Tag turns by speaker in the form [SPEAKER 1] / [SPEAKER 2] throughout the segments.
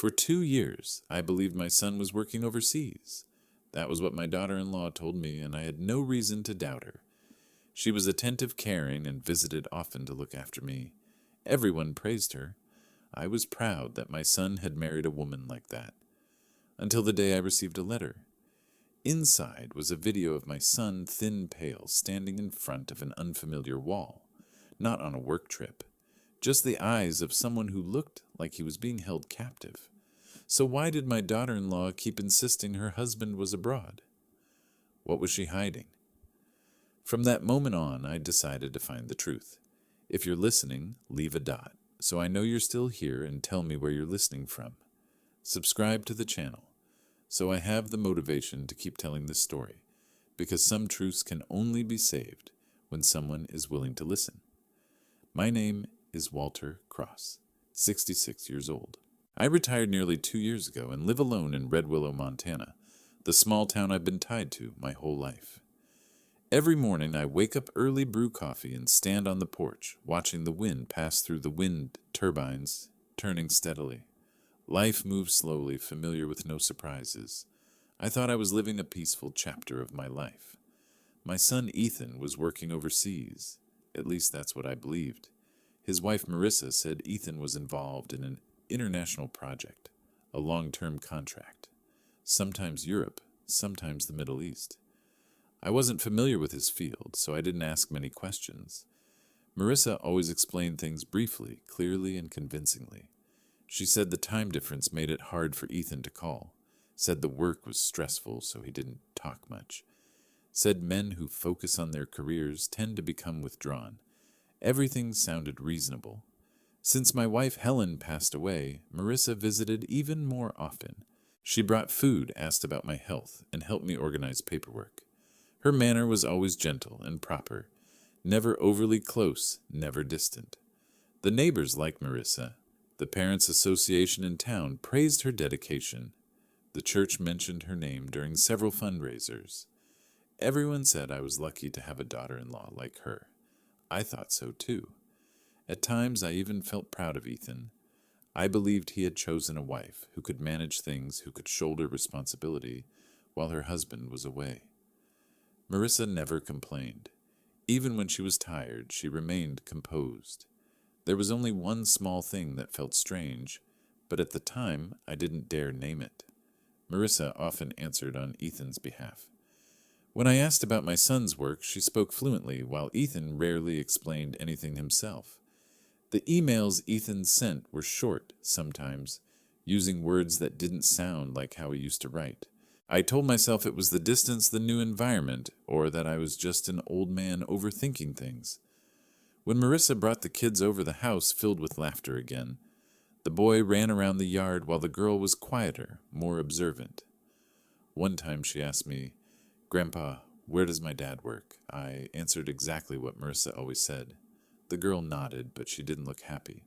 [SPEAKER 1] For 2 years, I believed my son was working overseas. That was what my daughter-in-law told me, and I had no reason to doubt her. She was attentive, caring, and visited often to look after me. Everyone praised her. I was proud that my son had married a woman like that. Until the day I received a letter. Inside was a video of my son, thin pale, standing in front of an unfamiliar wall. Not on a work trip. Just the eyes of someone who looked like he was being held captive. So why did my daughter-in-law keep insisting her husband was abroad? What was she hiding? From that moment on, I decided to find the truth. If you're listening, leave a dot, so I know you're still here, and tell me where you're listening from. Subscribe to the channel, so I have the motivation to keep telling this story, because some truths can only be saved when someone is willing to listen. My name is Walter Cross, 66 years old. I retired nearly 2 years ago and live alone in Red Willow, Montana, the small town I've been tied to my whole life. Every morning I wake up early, brew coffee, and stand on the porch, watching the wind pass through the wind turbines, turning steadily. Life moves slowly, familiar with no surprises. I thought I was living a peaceful chapter of my life. My son Ethan was working overseas. At least that's what I believed. His wife Marissa said Ethan was involved in an international project, a long-term contract. Sometimes Europe, sometimes the Middle East. I wasn't familiar with his field, so I didn't ask many questions. Marissa always explained things briefly, clearly, and convincingly. She said the time difference made it hard for Ethan to call, said the work was stressful, so he didn't talk much, said men who focus on their careers tend to become withdrawn. Everything sounded reasonable. Since my wife Helen passed away, Marissa visited even more often. She brought food, asked about my health, and helped me organize paperwork. Her manner was always gentle and proper, never overly close, never distant. The neighbors liked Marissa. The Parents' Association in town praised her dedication. The church mentioned her name during several fundraisers. Everyone said I was lucky to have a daughter-in-law like her. I thought so too. At times I even felt proud of Ethan. I believed he had chosen a wife who could manage things, who could shoulder responsibility while her husband was away. Marissa never complained. Even when she was tired, she remained composed. There was only one small thing that felt strange, but at the time I didn't dare name it. Marissa often answered on Ethan's behalf. When I asked about my son's work, she spoke fluently, while Ethan rarely explained anything himself. The emails Ethan sent were short, sometimes, using words that didn't sound like how he used to write. I told myself it was the distance, the new environment, or that I was just an old man overthinking things. When Marissa brought the kids over, the house filled with laughter again. The boy ran around the yard while the girl was quieter, more observant. One time she asked me, "Grandpa, where does my dad work?" I answered exactly what Marissa always said. The girl nodded, but she didn't look happy.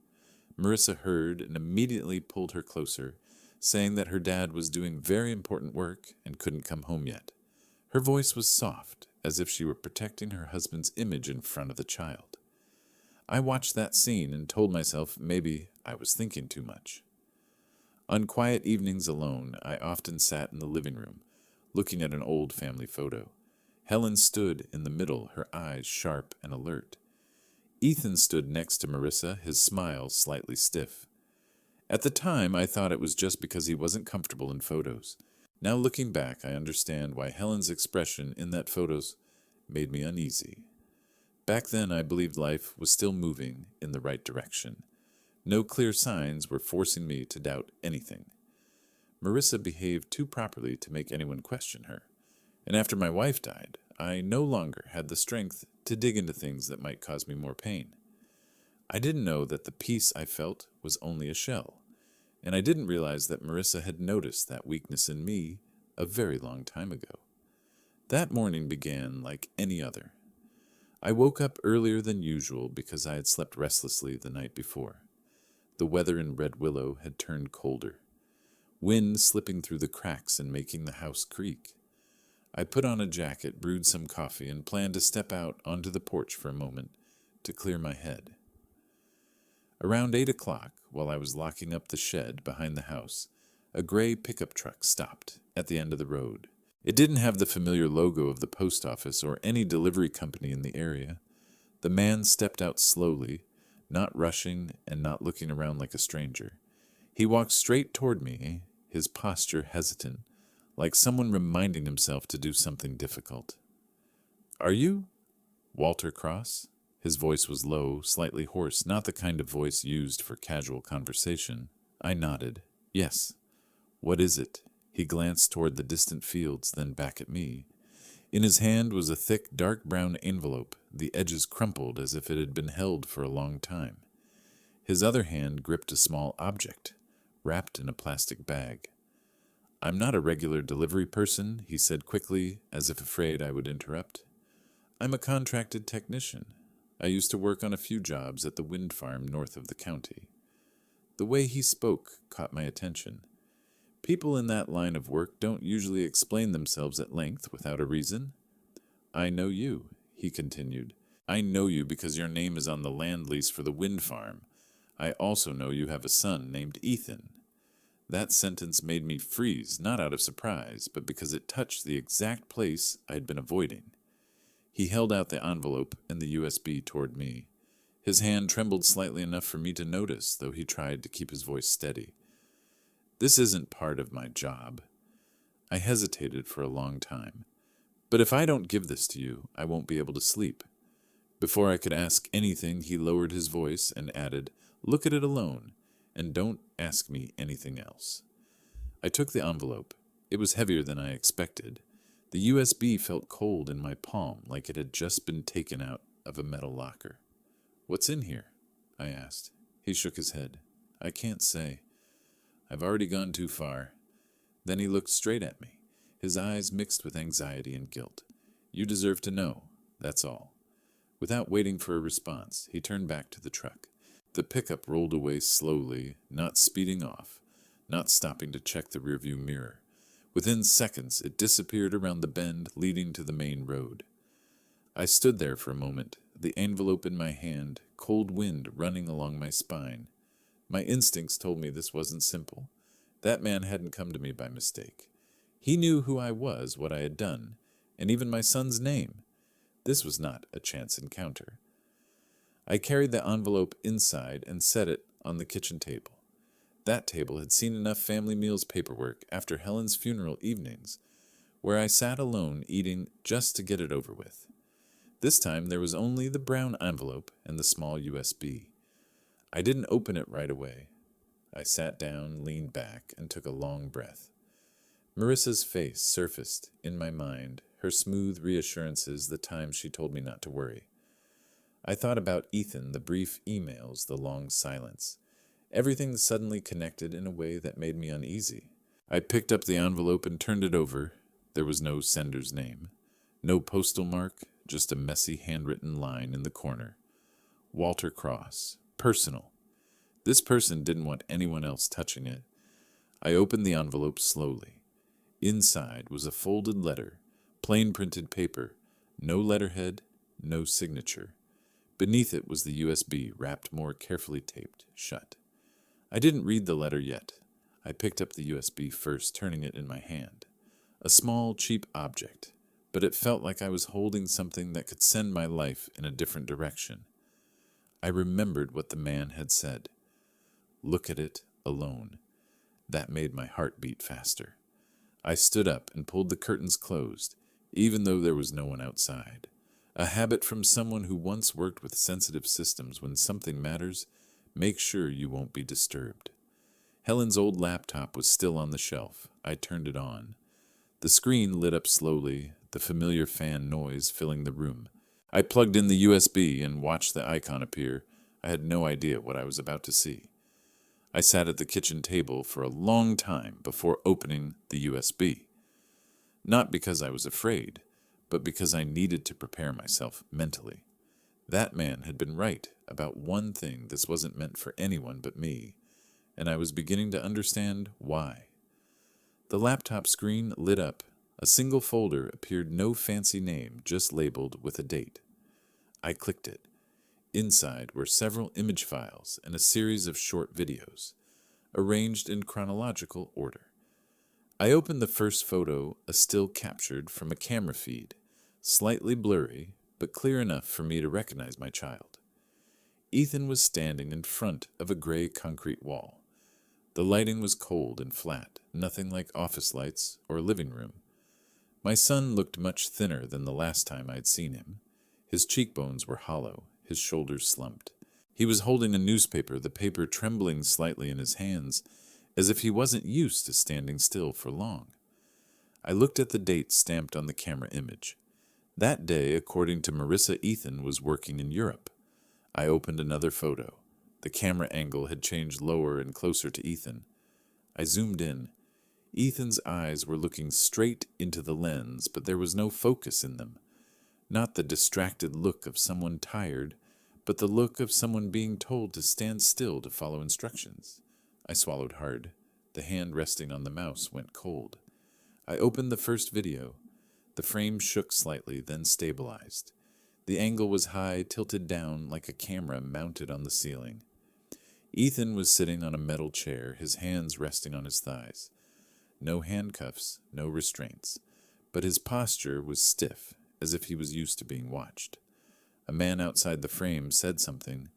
[SPEAKER 1] Marissa heard and immediately pulled her closer, saying that her dad was doing very important work and couldn't come home yet. Her voice was soft, as if she were protecting her husband's image in front of the child. I watched that scene and told myself maybe I was thinking too much. On quiet evenings alone, I often sat in the living room, looking at an old family photo. Helen stood in the middle, her eyes sharp and alert. Ethan stood next to Marissa, his smile slightly stiff. At the time, I thought it was just because he wasn't comfortable in photos. Now looking back, I understand why Helen's expression in that photos made me uneasy. Back then, I believed life was still moving in the right direction. No clear signs were forcing me to doubt anything. Marissa behaved too properly to make anyone question her. And after my wife died, I no longer had the strength to dig into things that might cause me more pain. I didn't know that the peace I felt was only a shell, and I didn't realize that Marissa had noticed that weakness in me a very long time ago. That morning began like any other. I woke up earlier than usual because I had slept restlessly the night before. The weather in Red Willow had turned colder, wind slipping through the cracks and making the house creak. I put on a jacket, brewed some coffee, and planned to step out onto the porch for a moment to clear my head. Around 8 o'clock, while I was locking up the shed behind the house, a gray pickup truck stopped at the end of the road. It didn't have the familiar logo of the post office or any delivery company in the area. The man stepped out slowly, not rushing and not looking around like a stranger. He walked straight toward me, his posture hesitant, like someone reminding himself to do something difficult. "Are you Walter Cross?" His voice was low, slightly hoarse, not the kind of voice used for casual conversation. I nodded. "Yes." "What is it?" He glanced toward the distant fields, then back at me. In his hand was a thick, dark brown envelope, the edges crumpled as if it had been held for a long time. His other hand gripped a small object, wrapped in a plastic bag. "I'm not a regular delivery person," he said quickly, as if afraid I would interrupt. "I'm a contracted technician. I used to work on a few jobs at the wind farm north of the county." The way he spoke caught my attention. People in that line of work don't usually explain themselves at length without a reason. "I know you," he continued. "I know you because your name is on the land lease for the wind farm. I also know you have a son named Ethan." That sentence made me freeze, not out of surprise, but because it touched the exact place I'd been avoiding. He held out the envelope and the USB toward me. His hand trembled slightly enough for me to notice, though he tried to keep his voice steady. "This isn't part of my job." I hesitated for a long time. "But if I don't give this to you, I won't be able to sleep." Before I could ask anything, he lowered his voice and added, "Look at it alone, and don't ask me anything else." I took the envelope. It was heavier than I expected. The USB felt cold in my palm, like it had just been taken out of a metal locker. "What's in here?" I asked. He shook his head. "I can't say. I've already gone too far." Then he looked straight at me, his eyes mixed with anxiety and guilt. "You deserve to know, that's all." Without waiting for a response, he turned back to the truck. The pickup rolled away slowly, not speeding off, not stopping to check the rearview mirror. Within seconds, it disappeared around the bend leading to the main road. I stood there for a moment, the envelope in my hand, cold wind running along my spine. My instincts told me this wasn't simple. That man hadn't come to me by mistake. He knew who I was, what I had done, and even my son's name. This was not a chance encounter. I carried the envelope inside and set it on the kitchen table. That table had seen enough family meals paperwork after Helen's funeral evenings, where I sat alone eating just to get it over with. This time there was only the brown envelope and the small USB. I didn't open it right away. I sat down, leaned back, and took a long breath. Marissa's face surfaced in my mind, her smooth reassurances the times she told me not to worry. I thought about Ethan, the brief emails, the long silence. Everything suddenly connected in a way that made me uneasy. I picked up the envelope and turned it over. There was no sender's name. No postal mark, just a messy handwritten line in the corner. Walter Cross. Personal. This person didn't want anyone else touching it. I opened the envelope slowly. Inside was a folded letter, plain printed paper, no letterhead, no signature. Beneath it was the USB, wrapped more carefully taped shut. I didn't read the letter yet. I picked up the USB first, turning it in my hand. A small, cheap object, but it felt like I was holding something that could send my life in a different direction. I remembered what the man had said. "Look at it alone." That made my heart beat faster. I stood up and pulled the curtains closed, even though there was no one outside. A habit from someone who once worked with sensitive systems. When something matters, make sure you won't be disturbed. Helen's old laptop was still on the shelf. I turned it on. The screen lit up slowly, the familiar fan noise filling the room. I plugged in the USB and watched the icon appear. I had no idea what I was about to see. I sat at the kitchen table for a long time before opening the USB. Not because I was afraid, but because I needed to prepare myself mentally. That man had been right about one thing: this wasn't meant for anyone but me, and I was beginning to understand why. The laptop screen lit up. A single folder appeared, no fancy name, just labeled with a date. I clicked it. Inside were several image files and a series of short videos, arranged in chronological order. I opened the first photo, a still captured from a camera feed, slightly blurry, but clear enough for me to recognize my child. Ethan was standing in front of a gray concrete wall. The lighting was cold and flat, nothing like office lights or a living room. My son looked much thinner than the last time I'd seen him. His cheekbones were hollow, his shoulders slumped. He was holding a newspaper, the paper trembling slightly in his hands, as if he wasn't used to standing still for long. I looked at the date stamped on the camera image. That day, according to Marissa, Ethan was working in Europe. I opened another photo. The camera angle had changed lower and closer to Ethan. I zoomed in. Ethan's eyes were looking straight into the lens, but there was no focus in them. Not the distracted look of someone tired, but the look of someone being told to stand still to follow instructions. I swallowed hard. The hand resting on the mouse went cold. I opened the first video. The frame shook slightly, then stabilized. The angle was high, tilted down like a camera mounted on the ceiling. Ethan was sitting on a metal chair, his hands resting on his thighs. No handcuffs, no restraints, but his posture was stiff, as if he was used to being watched. A man outside the frame said something.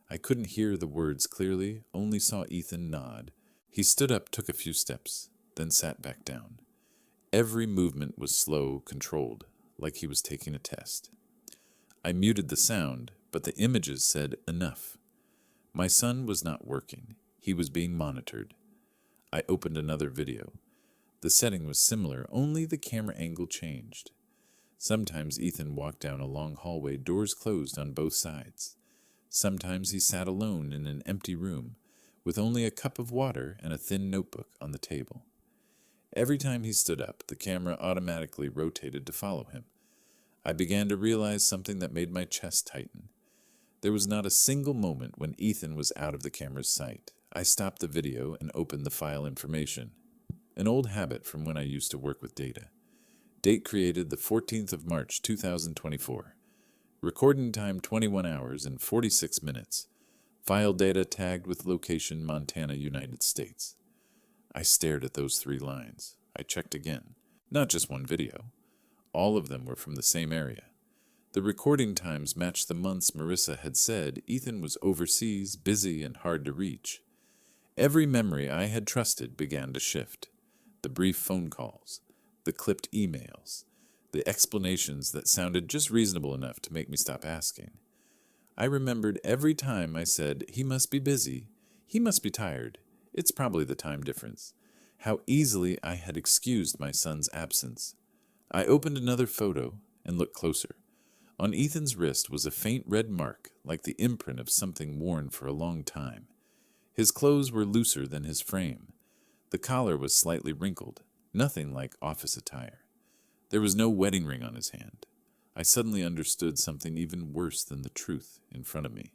[SPEAKER 1] I couldn't hear the words clearly, only saw Ethan nod. He stood up, took a few steps, then sat back down. Every movement was slow, controlled, like he was taking a test. I muted the sound, but the images said enough. My son was not working. He was being monitored. I opened another video. The setting was similar, only the camera angle changed. Sometimes Ethan walked down a long hallway, doors closed on both sides. Sometimes he sat alone in an empty room, with only a cup of water and a thin notebook on the table. Every time he stood up, the camera automatically rotated to follow him. I began to realize something that made my chest tighten. There was not a single moment when Ethan was out of the camera's sight. I stopped the video and opened the file information. An old habit from when I used to work with data. Date created the 14th of March, 2024. Recording time 21 hours and 46 minutes. File data tagged with location Montana, United States. I stared at those 3 lines. I checked again. Not just one video. All of them were from the same area. The recording times matched the months Marissa had said Ethan was overseas, busy, and hard to reach. Every memory I had trusted began to shift. The brief phone calls, the clipped emails, the explanations that sounded just reasonable enough to make me stop asking. I remembered every time I said, he must be busy, he must be tired, it's probably the time difference, how easily I had excused my son's absence. I opened another photo and looked closer. On Ethan's wrist was a faint red mark, like the imprint of something worn for a long time. His clothes were looser than his frame. The collar was slightly wrinkled, nothing like office attire. There was no wedding ring on his hand. I suddenly understood something even worse than the truth in front of me.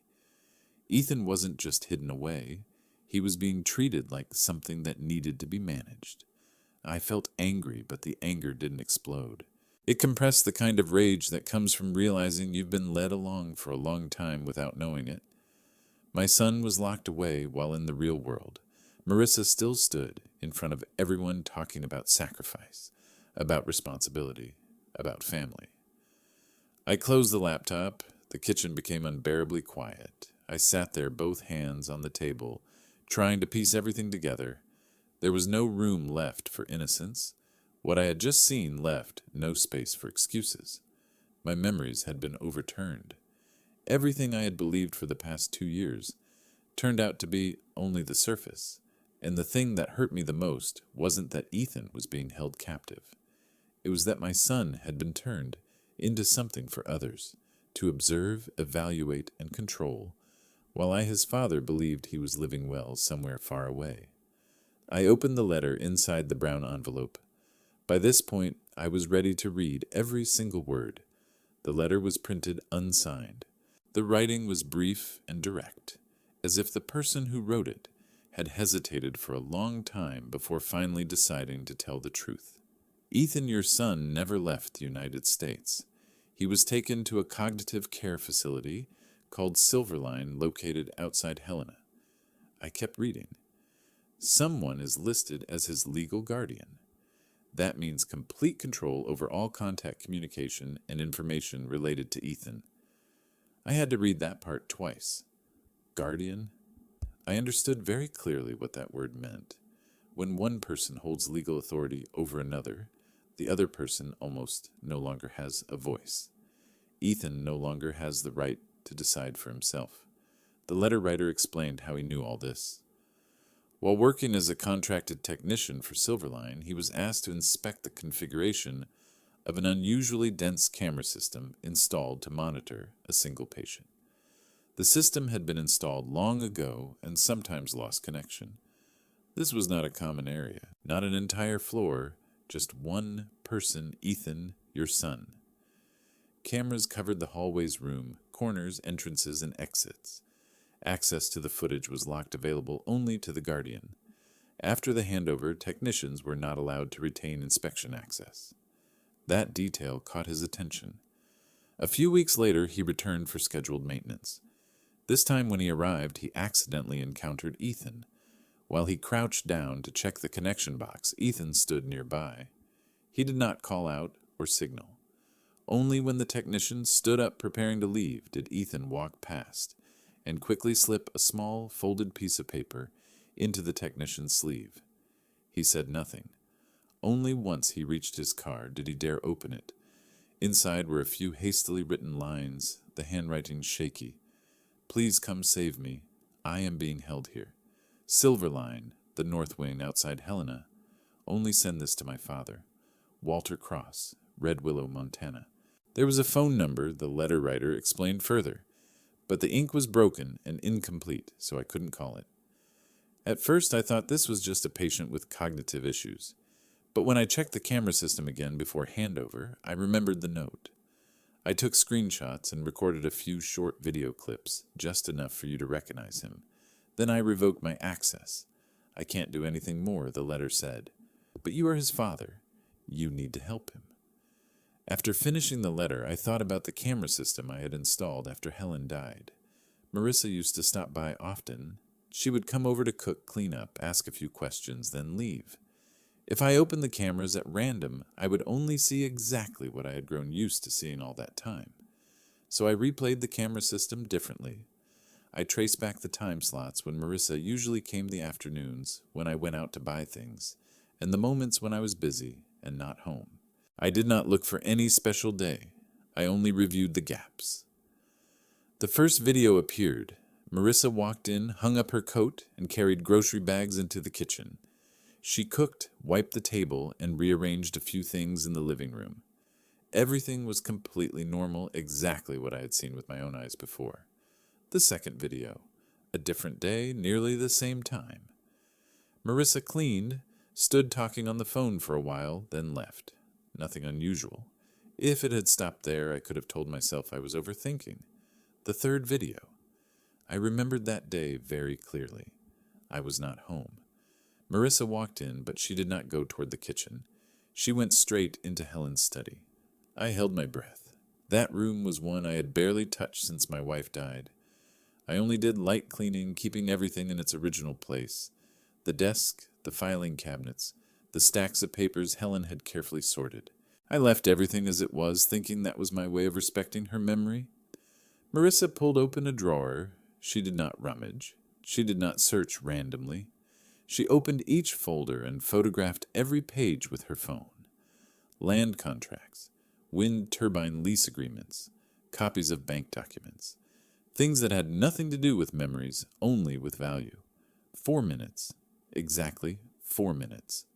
[SPEAKER 1] Ethan wasn't just hidden away. He was being treated like something that needed to be managed. I felt angry, but the anger didn't explode. It compressed the kind of rage that comes from realizing you've been led along for a long time without knowing it. My son was locked away while in the real world. Marissa still stood in front of everyone talking about sacrifice, about responsibility, about family. I closed the laptop. The kitchen became unbearably quiet. I sat there, both hands on the table, trying to piece everything together. There was no room left for innocence. What I had just seen left no space for excuses. My memories had been overturned. Everything I had believed for the past 2 years turned out to be only the surface. And the thing that hurt me the most wasn't that Ethan was being held captive. It was that my son had been turned into something for others, to observe, evaluate, and control, while I, his father, believed he was living well somewhere far away. I opened the letter inside the brown envelope. By this point, I was ready to read every single word. The letter was printed unsigned. The writing was brief and direct, as if the person who wrote it had hesitated for a long time before finally deciding to tell the truth. Ethan, your son, never left the United States. He was taken to a cognitive care facility called Silverline located outside Helena. I kept reading. Someone is listed as his legal guardian. That means complete control over all contact communication and information related to Ethan. I had to read that part twice. Guardian? I understood very clearly what that word meant. When one person holds legal authority over another, the other person almost no longer has a voice. Ethan no longer has the right to decide for himself. The letter writer explained how he knew all this. While working as a contracted technician for Silverline, he was asked to inspect the configuration of an unusually dense camera system installed to monitor a single patient. The system had been installed long ago and sometimes lost connection. This was not a common area, not an entire floor, just one person, Ethan, your son. Cameras covered the hallway's room, corners, entrances, and exits. Access to the footage was locked available only to the guardian. After the handover, technicians were not allowed to retain inspection access. That detail caught his attention. A few weeks later, he returned for scheduled maintenance. This time when he arrived, he accidentally encountered Ethan. While he crouched down to check the connection box, Ethan stood nearby. He did not call out or signal. Only when the technician stood up preparing to leave did Ethan walk past and quickly slip a small folded piece of paper into the technician's sleeve. He said nothing. Only once he reached his car did he dare open it. Inside were a few hastily written lines, the handwriting shaky. "Please come save me. I am being held here. Silverline, the North Wing outside Helena. Only send this to my father. Walter Cross, Red Willow, Montana." There was a phone number, the letter writer explained further, but the ink was broken and incomplete, so I couldn't call it. At first, I thought this was just a patient with cognitive issues, but when I checked the camera system again before handover, I remembered the note. I took screenshots and recorded a few short video clips, just enough for you to recognize him. Then I revoked my access. "I can't do anything more," the letter said. "But you are his father. You need to help him." After finishing the letter, I thought about the camera system I had installed after Helen died. Marissa used to stop by often. She would come over to cook, clean up, ask a few questions, then leave. If I opened the cameras at random, I would only see exactly what I had grown used to seeing all that time. So I replayed the camera system differently. I traced back the time slots when Marissa usually came the afternoons, when I went out to buy things, and the moments when I was busy and not home. I did not look for any special day. I only reviewed the gaps. The first video appeared. Marissa walked in, hung up her coat, and carried grocery bags into the kitchen. She cooked, wiped the table, and rearranged a few things in the living room. Everything was completely normal, exactly what I had seen with my own eyes before. The second video. A different day, nearly the same time. Marissa cleaned, stood talking on the phone for a while, then left. Nothing unusual. If it had stopped there, I could have told myself I was overthinking. The third video. I remembered that day very clearly. I was not home. Marissa walked in, but she did not go toward the kitchen. She went straight into Helen's study. I held my breath. That room was one I had barely touched since my wife died. I only did light cleaning, keeping everything in its original place. The desk, the filing cabinets, the stacks of papers Helen had carefully sorted. I left everything as it was, thinking that was my way of respecting her memory. Marissa pulled open a drawer. She did not rummage. She did not search randomly. She opened each folder and photographed every page with her phone. Land contracts, wind turbine lease agreements, copies of bank documents. Things that had nothing to do with memories, only with value. 4 minutes. Exactly 4 minutes.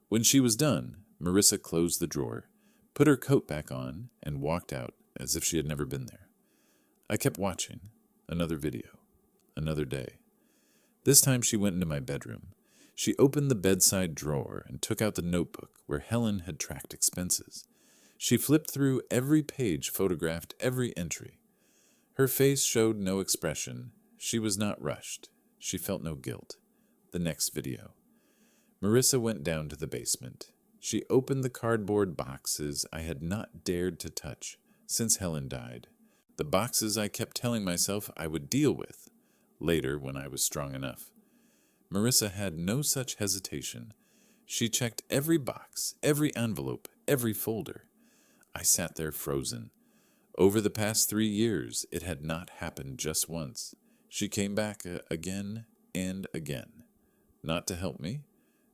[SPEAKER 1] When she was done, Marissa closed the drawer, put her coat back on, and walked out as if she had never been there. I kept watching. Another video. Another day. This time she went into my bedroom. She opened the bedside drawer and took out the notebook where Helen had tracked expenses. She flipped through every page, photographed every entry. Her face showed no expression. She was not rushed. She felt no guilt. The next video. Marissa went down to the basement. She opened the cardboard boxes I had not dared to touch since Helen died. The boxes I kept telling myself I would deal with, later when I was strong enough. Marissa had no such hesitation. She checked every box, every envelope, every folder. I sat there frozen. Over the past 3 years, it had not happened just once. She came back again and again. Not to help me,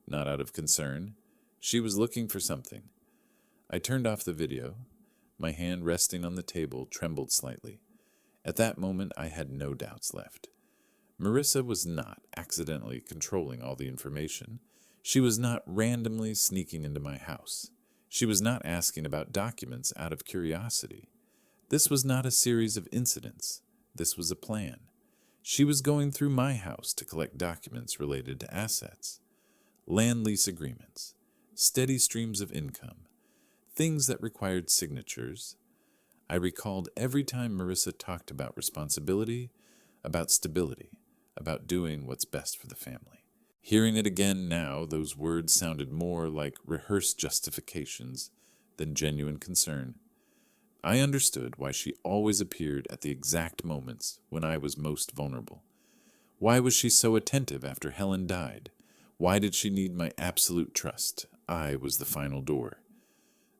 [SPEAKER 1] not out of concern. She was looking for something. I turned off the video. My hand resting on the table trembled slightly. At that moment, I had no doubts left. Marissa was not accidentally controlling all the information. She was not randomly sneaking into my house. She was not asking about documents out of curiosity. This was not a series of incidents. This was a plan. She was going through my house to collect documents related to assets, land lease agreements, steady streams of income, things that required signatures. I recalled every time Marissa talked about responsibility, about stability, about doing what's best for the family. Hearing it again now, those words sounded more like rehearsed justifications than genuine concern. I understood why she always appeared at the exact moments when I was most vulnerable. Why was she so attentive after Helen died? Why did she need my absolute trust? I was the final door.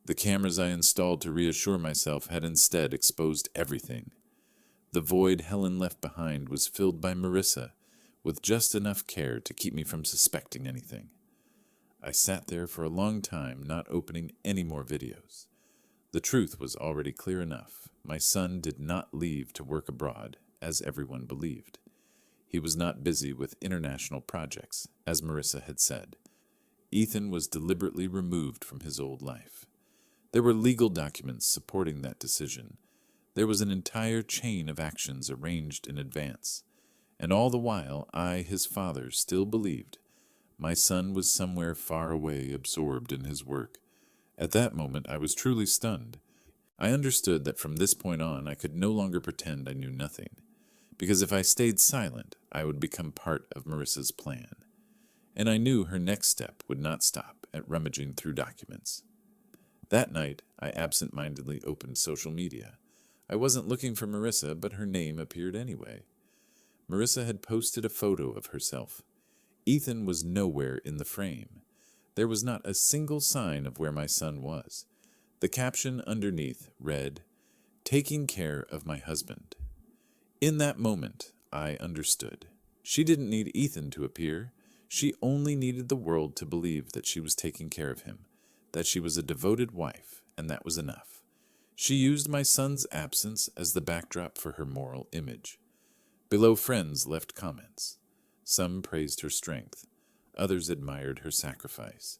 [SPEAKER 1] The cameras I installed to reassure myself had instead exposed everything. The void Helen left behind was filled by Marissa, with just enough care to keep me from suspecting anything. I sat there for a long time, not opening any more videos. The truth was already clear enough. My son did not leave to work abroad, as everyone believed. He was not busy with international projects, as Marissa had said. Ethan was deliberately removed from his old life. There were legal documents supporting that decision. There was an entire chain of actions arranged in advance. And all the while, I, his father, still believed my son was somewhere far away, absorbed in his work. At that moment, I was truly stunned. I understood that from this point on, I could no longer pretend I knew nothing, because if I stayed silent, I would become part of Marissa's plan. And I knew her next step would not stop at rummaging through documents. That night, I absent-mindedly opened social media. I wasn't looking for Marissa, but her name appeared anyway. Marissa had posted a photo of herself. Ethan was nowhere in the frame. There was not a single sign of where my son was. The caption underneath read, "Taking care of my husband." In that moment, I understood. She didn't need Ethan to appear. She only needed the world to believe that she was taking care of him, that she was a devoted wife, and that was enough. She used my son's absence as the backdrop for her moral image. Below, friends left comments. Some praised her strength. Others admired her sacrifice.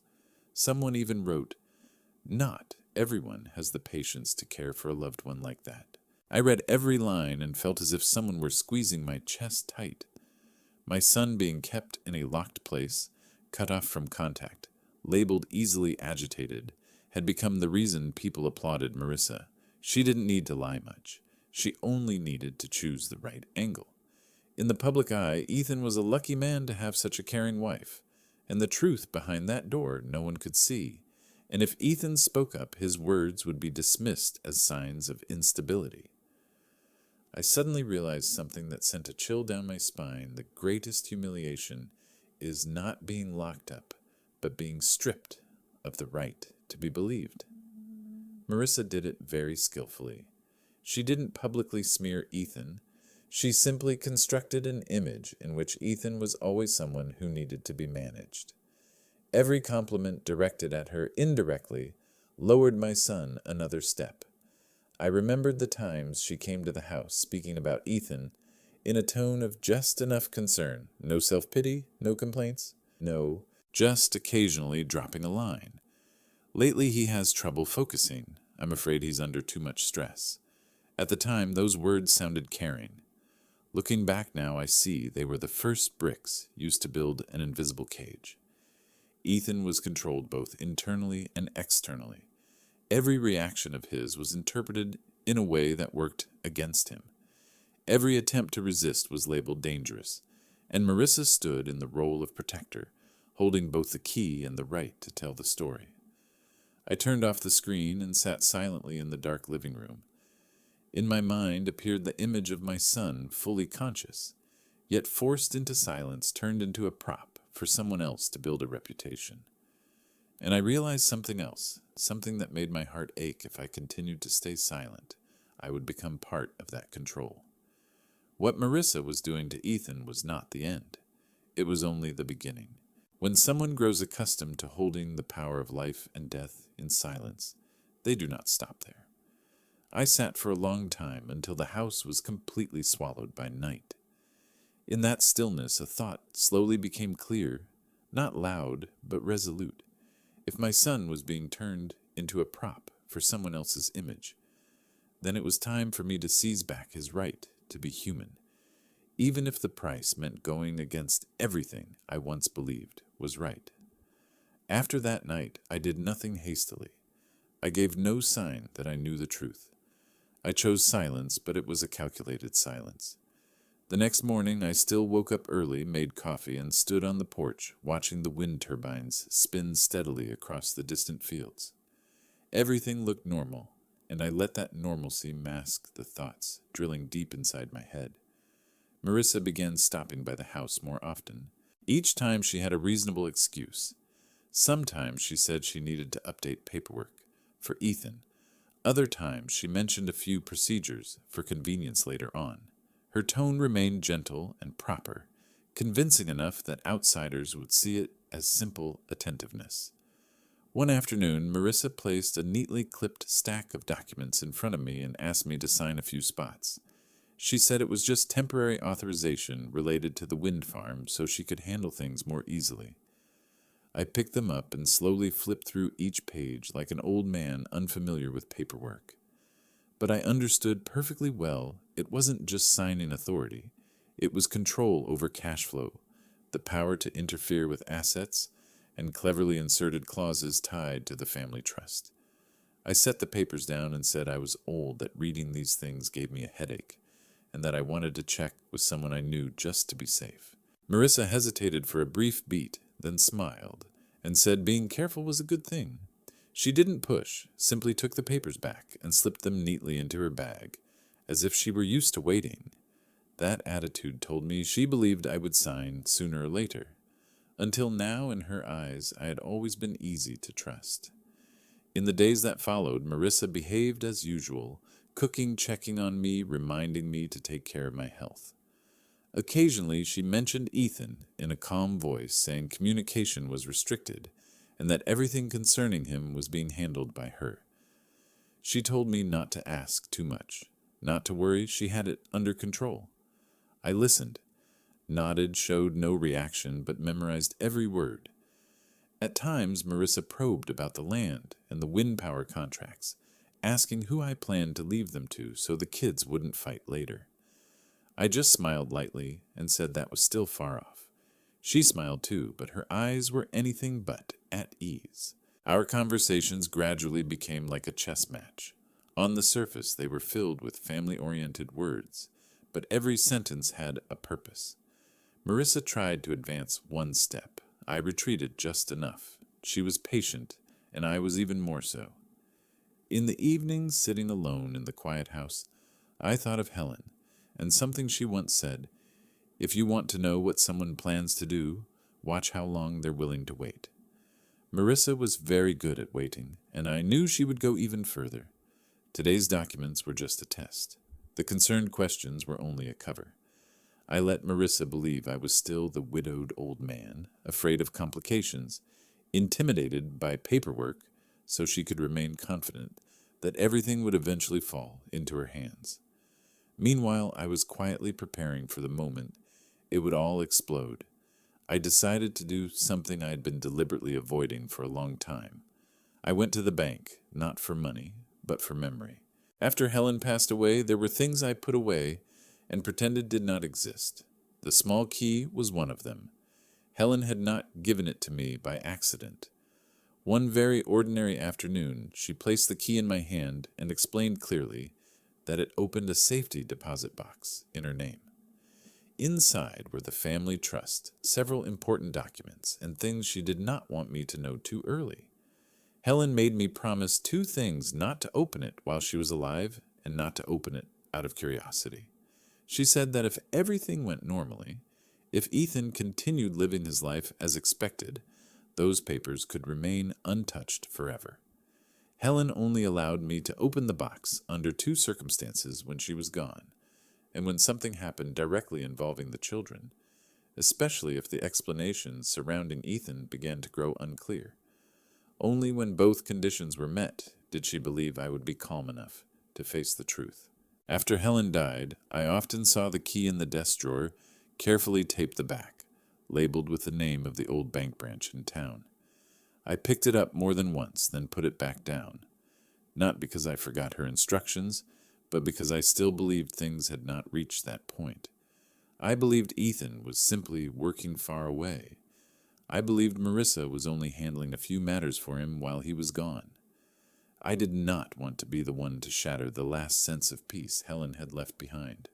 [SPEAKER 1] Someone even wrote, "Not everyone has the patience to care for a loved one like that." I read every line and felt as if someone were squeezing my chest tight. My son being kept in a locked place, cut off from contact, labeled easily agitated, had become the reason people applauded Marissa. She didn't need to lie much. She only needed to choose the right angle. In the public eye, Ethan was a lucky man to have such a caring wife, and the truth behind that door no one could see. And if Ethan spoke up, his words would be dismissed as signs of instability. I suddenly realized something that sent a chill down my spine. The greatest humiliation is not being locked up, but being stripped of the right to be believed. Marissa did it very skillfully. She didn't publicly smear Ethan. She simply constructed an image in which Ethan was always someone who needed to be managed. Every compliment directed at her indirectly lowered my son another step. I remembered the times she came to the house speaking about Ethan in a tone of just enough concern. No self-pity, no complaints, no, just occasionally dropping a line. Lately he has trouble focusing. I'm afraid he's under too much stress. At the time, those words sounded caring. Looking back now, I see they were the first bricks used to build an invisible cage. Ethan was controlled both internally and externally. Every reaction of his was interpreted in a way that worked against him. Every attempt to resist was labeled dangerous, and Marissa stood in the role of protector, holding both the key and the right to tell the story. I turned off the screen and sat silently in the dark living room. In my mind appeared the image of my son, fully conscious, yet forced into silence, turned into a prop for someone else to build a reputation. And I realized something else, something that made my heart ache. If I continued to stay silent, I would become part of that control. What Marissa was doing to Ethan was not the end. It was only the beginning. When someone grows accustomed to holding the power of life and death in silence, they do not stop there. I sat for a long time until the house was completely swallowed by night. In that stillness, a thought slowly became clear, not loud, but resolute. If my son was being turned into a prop for someone else's image, then it was time for me to seize back his right to be human, even if the price meant going against everything I once believed was right. After that night, I did nothing hastily. I gave no sign that I knew the truth. I chose silence, but it was a calculated silence. The next morning, I still woke up early, made coffee, and stood on the porch, watching the wind turbines spin steadily across the distant fields. Everything looked normal, and I let that normalcy mask the thoughts drilling deep inside my head. Marissa began stopping by the house more often. Each time she had a reasonable excuse. Sometimes she said she needed to update paperwork for Ethan. Other times she mentioned a few procedures for convenience later on. Her tone remained gentle and proper, convincing enough that outsiders would see it as simple attentiveness. One afternoon, Marissa placed a neatly clipped stack of documents in front of me and asked me to sign a few spots. She said it was just temporary authorization related to the wind farm so she could handle things more easily. I picked them up and slowly flipped through each page like an old man unfamiliar with paperwork. But I understood perfectly well it wasn't just signing authority. It was control over cash flow, the power to interfere with assets, and cleverly inserted clauses tied to the family trust. I set the papers down and said I was old, that reading these things gave me a headache, and that I wanted to check with someone I knew just to be safe. Marissa hesitated for a brief beat, then smiled, and said being careful was a good thing. She didn't push, simply took the papers back and slipped them neatly into her bag, as if she were used to waiting. That attitude told me she believed I would sign sooner or later. Until now, in her eyes, I had always been easy to trust. In the days that followed, Marissa behaved as usual, cooking, checking on me, reminding me to take care of my health. Occasionally, she mentioned Ethan in a calm voice, saying communication was restricted and that everything concerning him was being handled by her. She told me not to ask too much, not to worry, she had it under control. I listened, nodded, showed no reaction, but memorized every word. At times, Marissa probed about the land and the wind power contracts, asking who I planned to leave them to so the kids wouldn't fight later. I just smiled lightly and said that was still far off. She smiled too, but her eyes were anything but at ease. Our conversations gradually became like a chess match. On the surface, they were filled with family-oriented words, but every sentence had a purpose. Marissa tried to advance one step. I retreated just enough. She was patient, and I was even more so. In the evenings, sitting alone in the quiet house, I thought of Helen, and something she once said, "If you want to know what someone plans to do, watch how long they're willing to wait." Marissa was very good at waiting, and I knew she would go even further. Today's documents were just a test. The concerned questions were only a cover. I let Marissa believe I was still the widowed old man, afraid of complications, intimidated by paperwork, so she could remain confident that everything would eventually fall into her hands. Meanwhile, I was quietly preparing for the moment it would all explode. I decided to do something I had been deliberately avoiding for a long time. I went to the bank, not for money, but for memory. After Helen passed away, there were things I put away and pretended did not exist. The small key was one of them. Helen had not given it to me by accident. One very ordinary afternoon, she placed the key in my hand and explained clearly that it opened a safety deposit box in her name. Inside were the family trust, several important documents, and things she did not want me to know too early. Helen made me promise 2 things not to open it while she was alive and not to open it out of curiosity. She said that if everything went normally, if Ethan continued living his life as expected, those papers could remain untouched forever. Helen only allowed me to open the box under two circumstances when she was gone, and when something happened directly involving the children, especially if the explanations surrounding Ethan began to grow unclear. Only when both conditions were met did she believe I would be calm enough to face the truth. After Helen died, I often saw the key in the desk drawer carefully taped the back, labeled with the name of the old bank branch in town. I picked it up more than once, then put it back down, not because I forgot her instructions, but because I still believed things had not reached that point. I believed Ethan was simply working far away. I believed Marissa was only handling a few matters for him while he was gone. I did not want to be the one to shatter the last sense of peace Helen had left behind.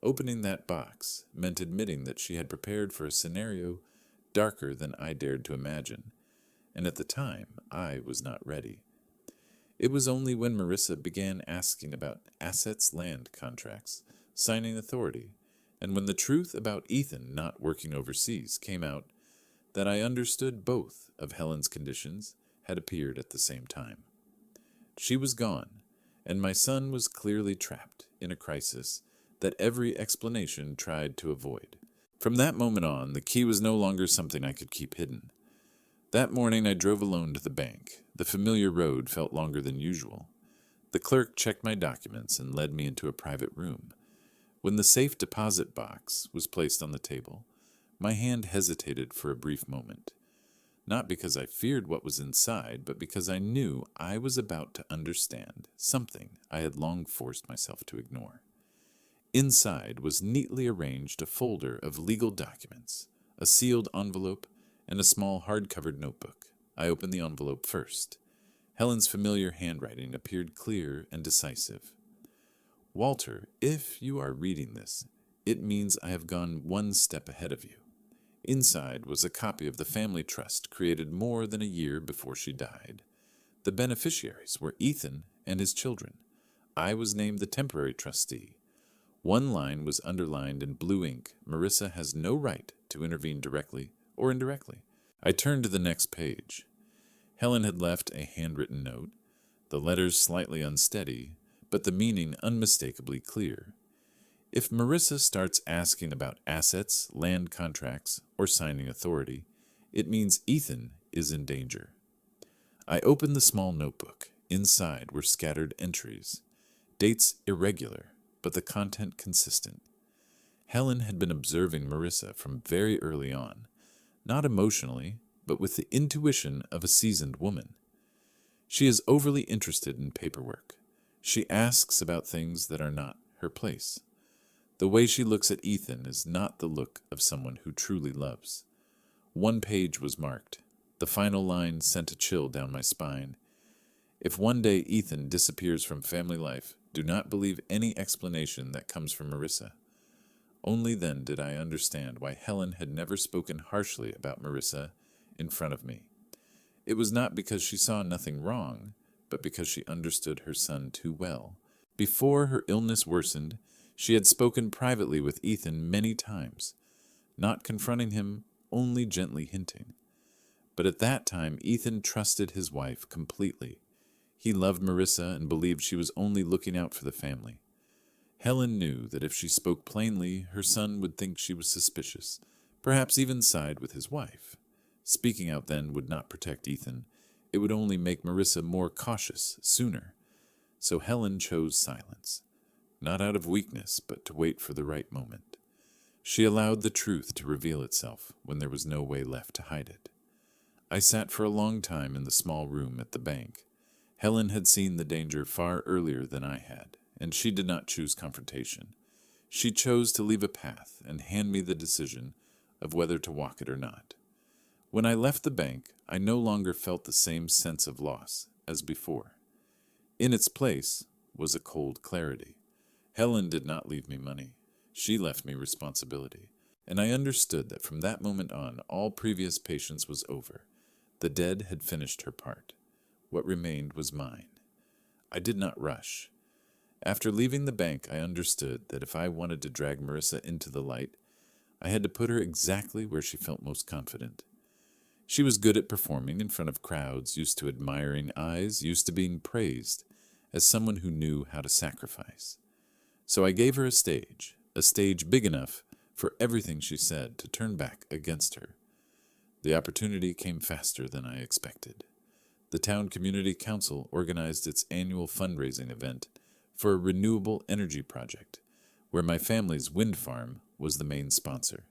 [SPEAKER 1] Opening that box meant admitting that she had prepared for a scenario darker than I dared to imagine, and at the time I was not ready. It was only when Marissa began asking about assets, land contracts, signing authority, and when the truth about Ethan not working overseas came out that I understood both of Helen's conditions had appeared at the same time. She was gone, and my son was clearly trapped in a crisis that every explanation tried to avoid. From that moment on, the key was no longer something I could keep hidden. That morning I drove alone to the bank. The familiar road felt longer than usual. The clerk checked my documents and led me into a private room. When the safe deposit box was placed on the table, my hand hesitated for a brief moment. Not because I feared what was inside, but because I knew I was about to understand something I had long forced myself to ignore. Inside was neatly arranged a folder of legal documents, a sealed envelope, and a small hard-covered notebook. I opened the envelope first. Helen's familiar handwriting appeared clear and decisive. Walter, if you are reading this, it means I have gone one step ahead of you. Inside was a copy of the family trust created more than a year before she died. The beneficiaries were Ethan and his children. I was named the temporary trustee. One line was underlined in blue ink. Marissa has no right to intervene directly or indirectly. I turned to the next page. Helen had left a handwritten note, the letters slightly unsteady, but the meaning unmistakably clear. If Marissa starts asking about assets, land contracts, or signing authority, it means Ethan is in danger. I opened the small notebook. Inside were scattered entries, dates irregular, but the content consistent. Helen had been observing Marissa from very early on, not emotionally, but with the intuition of a seasoned woman. She is overly interested in paperwork. She asks about things that are not her place. The way she looks at Ethan is not the look of someone who truly loves. One page was marked. The final line sent a chill down my spine. If one day Ethan disappears from family life, do not believe any explanation that comes from Marissa. Only then did I understand why Helen had never spoken harshly about Marissa in front of me. It was not because she saw nothing wrong, but because she understood her son too well. Before her illness worsened, she had spoken privately with Ethan many times, not confronting him, only gently hinting. But at that time, Ethan trusted his wife completely. He loved Marissa and believed she was only looking out for the family. Helen knew that if she spoke plainly, her son would think she was suspicious, perhaps even side with his wife. Speaking out then would not protect Ethan. It would only make Marissa more cautious sooner. So Helen chose silence, not out of weakness, but to wait for the right moment. She allowed the truth to reveal itself when there was no way left to hide it. I sat for a long time in the small room at the bank. Helen had seen the danger far earlier than I had, and she did not choose confrontation. She chose to leave a path and hand me the decision of whether to walk it or not. When I left the bank, I no longer felt the same sense of loss as before. In its place was a cold clarity. Helen did not leave me money. She left me responsibility, and I understood that from that moment on, all previous patience was over. The dead had finished her part. What remained was mine. I did not rush. After leaving the bank, I understood that if I wanted to drag Marissa into the light, I had to put her exactly where she felt most confident. She was good at performing in front of crowds, used to admiring eyes, used to being praised as someone who knew how to sacrifice. So I gave her a stage big enough for everything she said to turn back against her. The opportunity came faster than I expected. The town community council organized its annual fundraising event for a renewable energy project, where my family's wind farm was the main sponsor.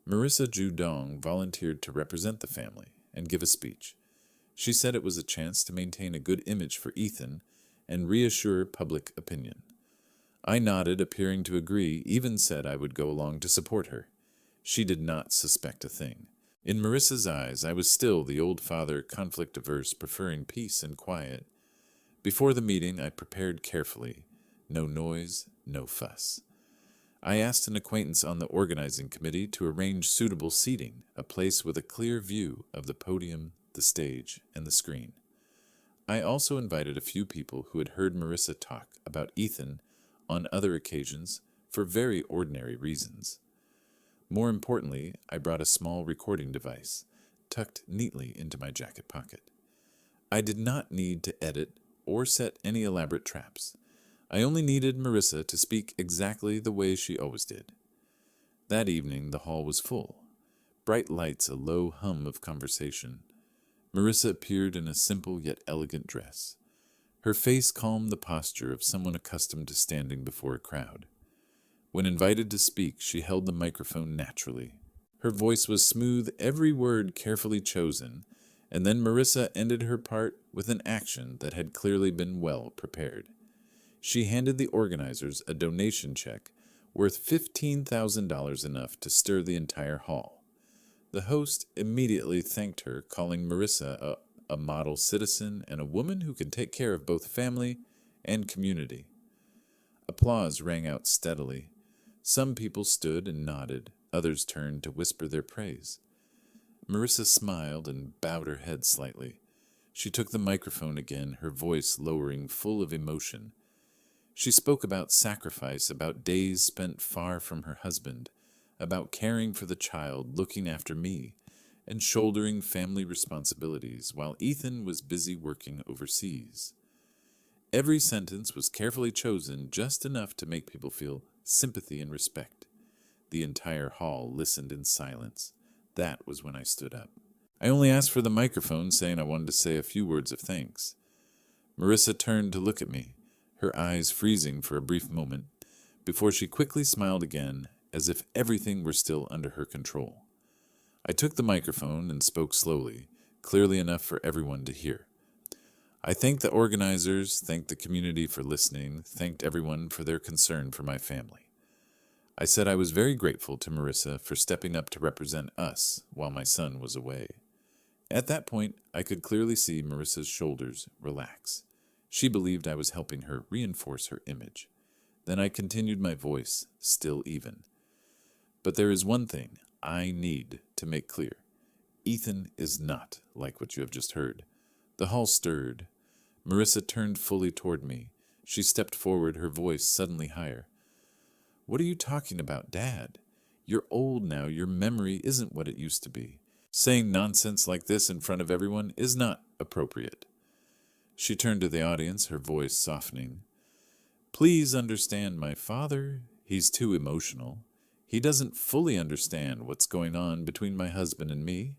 [SPEAKER 1] Marissa Judong volunteered to represent the family and give a speech. She said it was a chance to maintain a good image for Ethan and reassure public opinion. I nodded, appearing to agree, even said I would go along to support her. She did not suspect a thing. In Marissa's eyes, I was still the old father, conflict-averse, preferring peace and quiet. Before the meeting, I prepared carefully. No noise, no fuss. I asked an acquaintance on the organizing committee to arrange suitable seating, a place with a clear view of the podium, the stage, and the screen. I also invited a few people who had heard Marissa talk about Ethan on other occasions for very ordinary reasons. More importantly, I brought a small recording device, tucked neatly into my jacket pocket. I did not need to edit or set any elaborate traps. I only needed Marissa to speak exactly the way she always did. That evening, the hall was full. Bright lights, a low hum of conversation. Marissa appeared in a simple yet elegant dress. Her face calmed the posture of someone accustomed to standing before a crowd. When invited to speak, she held the microphone naturally. Her voice was smooth, every word carefully chosen, and then Marissa ended her part with an action that had clearly been well prepared. She handed the organizers a donation check worth $15,000, enough to stir the entire hall. The host immediately thanked her, calling Marissa a model citizen and a woman who can take care of both family and community. Applause rang out steadily. Some people stood and nodded, others turned to whisper their praise. Marissa smiled and bowed her head slightly. She took the microphone again, her voice lowering, full of emotion. She spoke about sacrifice, about days spent far from her husband, about caring for the child, looking after me, and shouldering family responsibilities while Ethan was busy working overseas. Every sentence was carefully chosen, just enough to make people feel sympathy and respect. The entire hall listened in silence. That was when I stood up. I only asked for the microphone, saying I wanted to say a few words of thanks. Marissa turned to look at me, her eyes freezing for a brief moment, before she quickly smiled again, as if everything were still under her control. I took the microphone and spoke slowly, clearly enough for everyone to hear. I thanked the organizers, thanked the community for listening, thanked everyone for their concern for my family. I said I was very grateful to Marissa for stepping up to represent us while my son was away. At that point, I could clearly see Marissa's shoulders relax. She believed I was helping her reinforce her image. Then I continued, my voice still even. But there is one thing I need to make clear. Ethan is not like what you have just heard. The hall stirred. Marissa turned fully toward me. She stepped forward, her voice suddenly higher. What are you talking about, Dad? You're old now. Your memory isn't what it used to be. Saying nonsense like this in front of everyone is not appropriate. She turned to the audience, her voice softening. Please understand my father. He's too emotional. He doesn't fully understand what's going on between my husband and me.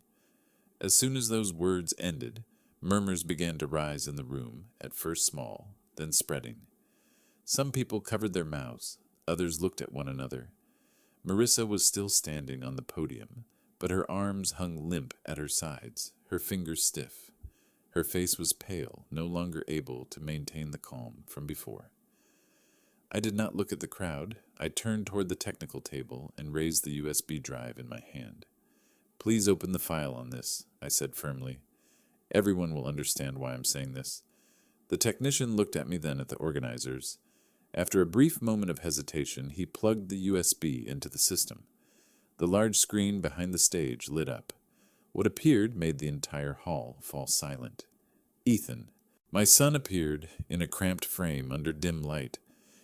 [SPEAKER 1] As soon as those words ended, murmurs began to rise in the room, at first small, then spreading. Some people covered their mouths, others looked at one another. Marissa was still standing on the podium, but her arms hung limp at her sides, her fingers stiff. Her face was pale, no longer able to maintain the calm from before. I did not look at the crowd. I turned toward the technical table and raised the USB drive in my hand. Please open the file on this, I said firmly. Everyone will understand why I'm saying this. The technician looked at me, then at the organizers. After a brief moment of hesitation, he plugged the USB into the system. The large screen behind the stage lit up. What appeared made the entire hall fall silent. Ethan. My son appeared in a cramped frame under dim light,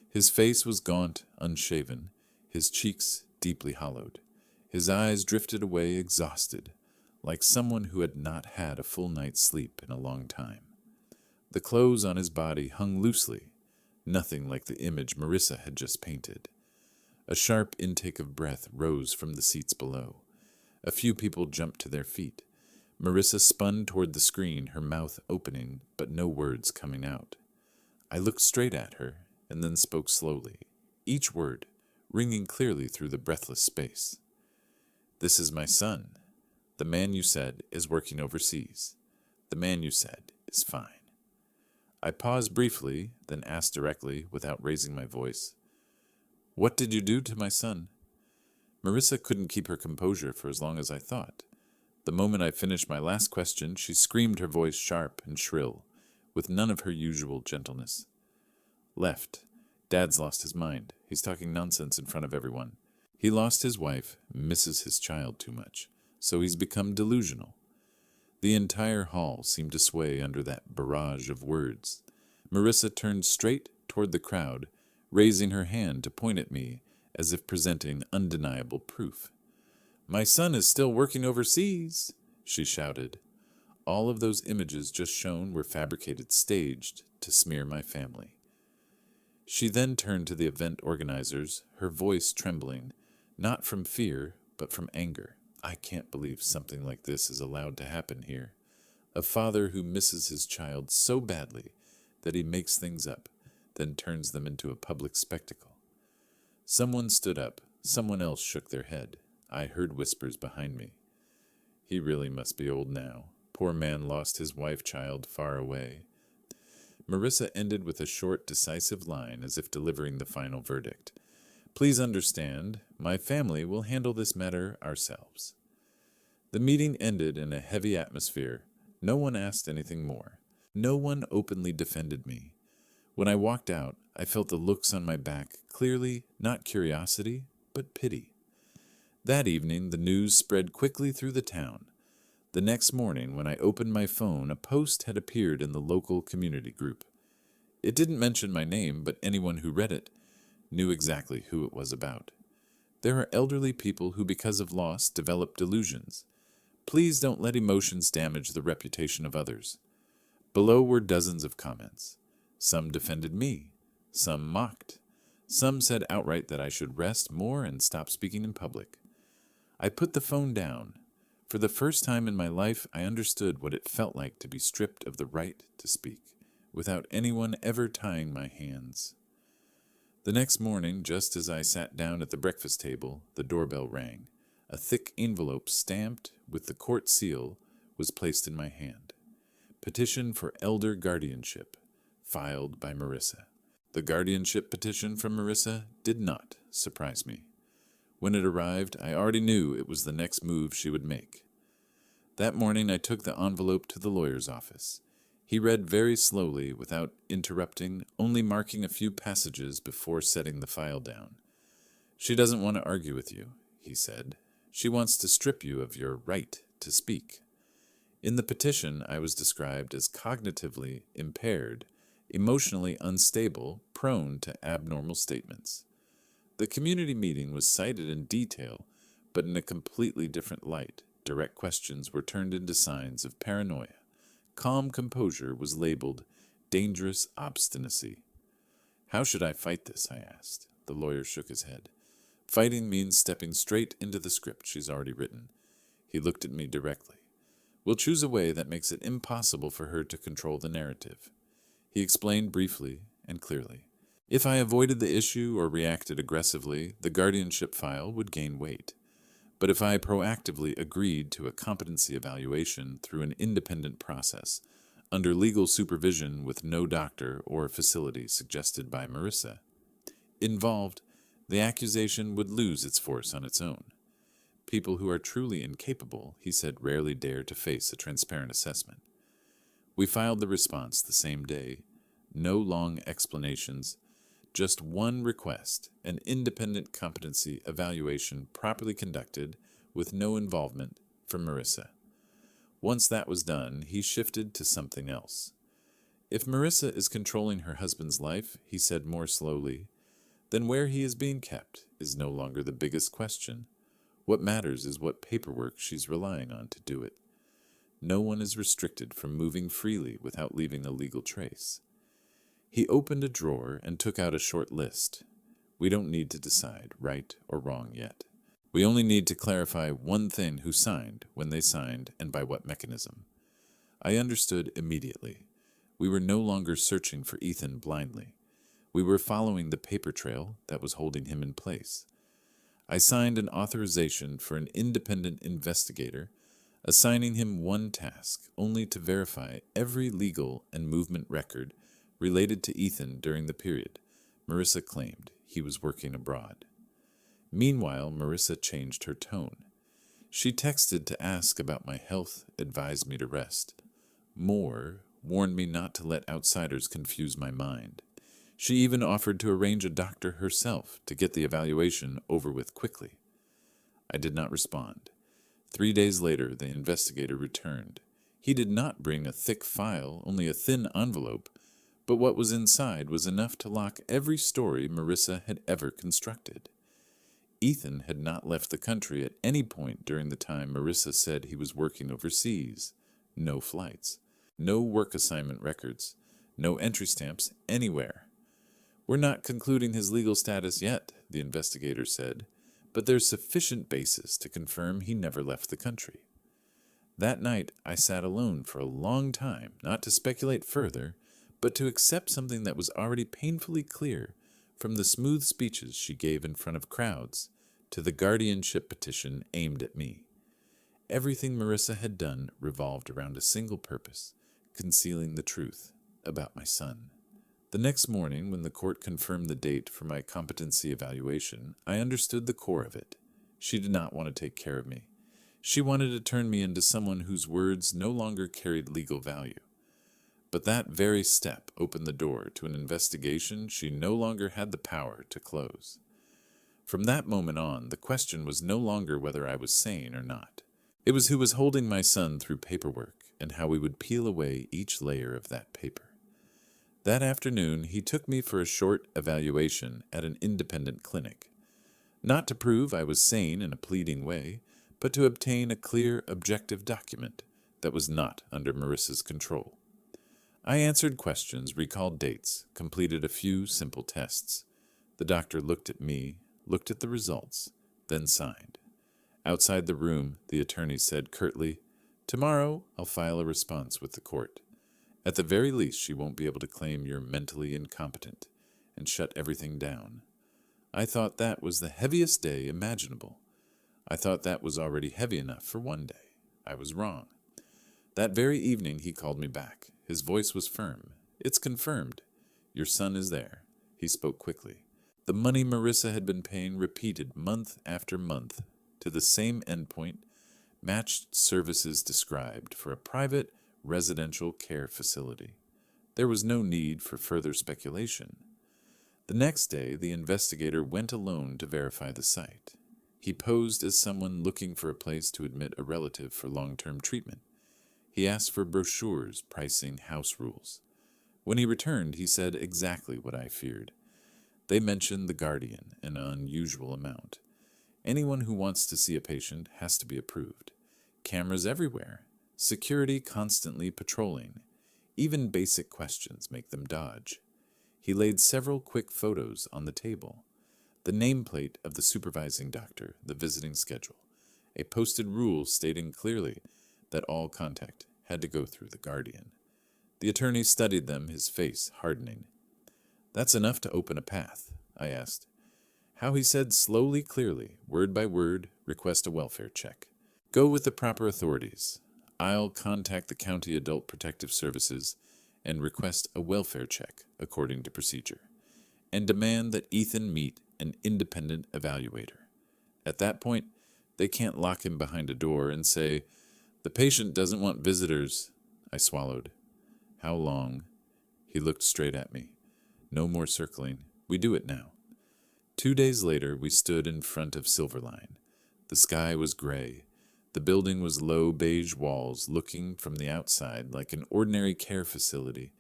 [SPEAKER 1] His face was gaunt, unshaven, his cheeks deeply hollowed. His eyes drifted away exhausted, like someone who had not had a full night's sleep in a long time. The clothes on his body hung loosely, nothing like the image Marissa had just painted. A sharp intake of breath rose from the seats below. A few people jumped to their feet. Marissa spun toward the screen, her mouth opening, but no words coming out. I looked straight at her, and then spoke slowly, each word ringing clearly through the breathless space. "This is my son. The man you said is working overseas. The man you said is fine." I paused briefly, then asked directly, without raising my voice, "What did you do to my son?" Marissa couldn't keep her composure for as long as I thought. The moment I finished my last question, she screamed, her voice sharp and shrill, with none of her usual gentleness. "Left. Dad's lost his mind. He's talking nonsense in front of everyone. He lost his wife, misses his child too much, so he's become delusional." The entire hall seemed to sway under that barrage of words. Marissa turned straight toward the crowd, raising her hand to point at me as if presenting undeniable proof. "My son is still working overseas," she shouted. All of those images just shown were fabricated, staged to smear my family. She then turned to the event organizers, her voice trembling, not from fear, but from anger. "I can't believe something like this is allowed to happen here. A father who misses his child so badly that he makes things up, then turns them into a public spectacle." Someone stood up, someone else shook their head. I heard whispers behind me. "He really must be old now. Poor man lost his wife-child far away." Marissa ended with a short, decisive line as if delivering the final verdict. "Please understand, my family will handle this matter ourselves." The meeting ended in a heavy atmosphere. No one asked anything more. No one openly defended me. When I walked out, I felt the looks on my back, clearly not curiosity, but pity. That evening, the news spread quickly through the town. The next morning, when I opened my phone, a post had appeared in the local community group. It didn't mention my name, but anyone who read it knew exactly who it was about. There are elderly people who, because of loss, develop delusions. Please don't let emotions damage the reputation of others. Below were dozens of comments. Some defended me. Some mocked. Some said outright that I should rest more and stop speaking in public. I put the phone down. For the first time in my life, I understood what it felt like to be stripped of the right to speak, without anyone ever tying my hands. The next morning, just as I sat down at the breakfast table, the doorbell rang. A thick envelope stamped with the court seal was placed in my hand. Petition for elder guardianship, filed by Marissa. The guardianship petition from Marissa did not surprise me. When it arrived, I already knew it was the next move she would make. That morning, I took the envelope to the lawyer's office. He read very slowly, without interrupting, only marking a few passages before setting the file down. "She doesn't want to argue with you," he said. "She wants to strip you of your right to speak." In the petition, I was described as cognitively impaired, emotionally unstable, prone to abnormal statements. The community meeting was cited in detail, but in a completely different light. Direct questions were turned into signs of paranoia. Calm composure was labeled dangerous obstinacy. "How should I fight this?" I asked. The lawyer shook his head. "Fighting means stepping straight into the script she's already written." He looked at me directly. "We'll choose a way that makes it impossible for her to control the narrative." He explained briefly and clearly. If I avoided the issue or reacted aggressively, the guardianship file would gain weight. But if I proactively agreed to a competency evaluation through an independent process, under legal supervision with no doctor or facility suggested by Marissa, involved, the accusation would lose its force on its own. People who are truly incapable, he said, rarely dare to face a transparent assessment. We filed the response the same day. No long explanations. Just one request, an independent competency evaluation properly conducted with no involvement from Marissa. Once that was done, he shifted to something else. "If Marissa is controlling her husband's life," he said more slowly, then where he is being kept is no longer the biggest question. What matters is what paperwork she's relying on to do it. No one is restricted from moving freely without leaving a legal trace. He opened a drawer and took out a short list. We don't need to decide right or wrong yet. We only need to clarify one thing: who signed, when they signed, and by what mechanism. I understood immediately. We were no longer searching for Ethan blindly. We were following the paper trail that was holding him in place. I signed an authorization for an independent investigator, assigning him one task, only to verify every legal and movement record related to Ethan during the period Marissa claimed he was working abroad. Meanwhile, Marissa changed her tone. She texted to ask about my health, advised me to rest. More, warned me not to let outsiders confuse my mind. She even offered to arrange a doctor herself to get the evaluation over with quickly. I did not respond. 3 days later, the investigator returned. He did not bring a thick file, only a thin envelope, but what was inside was enough to lock every story Marissa had ever constructed. Ethan had not left the country at any point during the time Marissa said he was working overseas. No flights, no work assignment records, no entry stamps anywhere. We're not concluding his legal status yet, the investigator said, but there's sufficient basis to confirm he never left the country. That night, I sat alone for a long time, not to speculate further, but to accept something that was already painfully clear, from the smooth speeches she gave in front of crowds to the guardianship petition aimed at me. Everything Marissa had done revolved around a single purpose: concealing the truth about my son. The next morning, when the court confirmed the date for my competency evaluation, I understood the core of it. She did not want to take care of me. She wanted to turn me into someone whose words no longer carried legal value. But that very step opened the door to an investigation she no longer had the power to close. From that moment on, the question was no longer whether I was sane or not. It was who was holding my son through paperwork, and how we would peel away each layer of that paper. That afternoon, he took me for a short evaluation at an independent clinic. Not to prove I was sane in a pleading way, but to obtain a clear, objective document that was not under Marissa's control. I answered questions, recalled dates, completed a few simple tests. The doctor looked at me, looked at the results, then signed. Outside the room, the attorney said curtly, "Tomorrow, I'll file a response with the court. At the very least, she won't be able to claim you're mentally incompetent and shut everything down." I thought that was the heaviest day imaginable. I thought that was already heavy enough for one day. I was wrong. That very evening, he called me back. His voice was firm. "It's confirmed. Your son is there." He spoke quickly. The money Marissa had been paying repeated month after month to the same endpoint, matched services described for a private residential care facility. There was no need for further speculation. The next day, the investigator went alone to verify the site. He posed as someone looking for a place to admit a relative for long-term treatment. He asked for brochures pricing house rules. When he returned, he said exactly what I feared. They mentioned the guardian, an unusual amount. Anyone who wants to see a patient has to be approved. Cameras everywhere. Security constantly patrolling. Even basic questions make them dodge. He laid several quick photos on the table. The nameplate of the supervising doctor, the visiting schedule, a posted rule stating clearly that all contact had to go through the guardian. The attorney studied them, his face hardening. "That's enough to open a path?" I asked. How he said slowly, clearly, word by word, "Request a welfare check. Go with the proper authorities. I'll contact the County Adult Protective Services and request a welfare check according to procedure, and demand that Ethan meet an independent evaluator. At that point, they can't lock him behind a door and say, 'The patient doesn't want visitors.'" I swallowed. "How long?" He looked straight at me. "No more circling. We do it now." 2 days later, we stood in front of Silverline. The sky was gray. The building was low beige walls, looking from the outside like an ordinary care facility,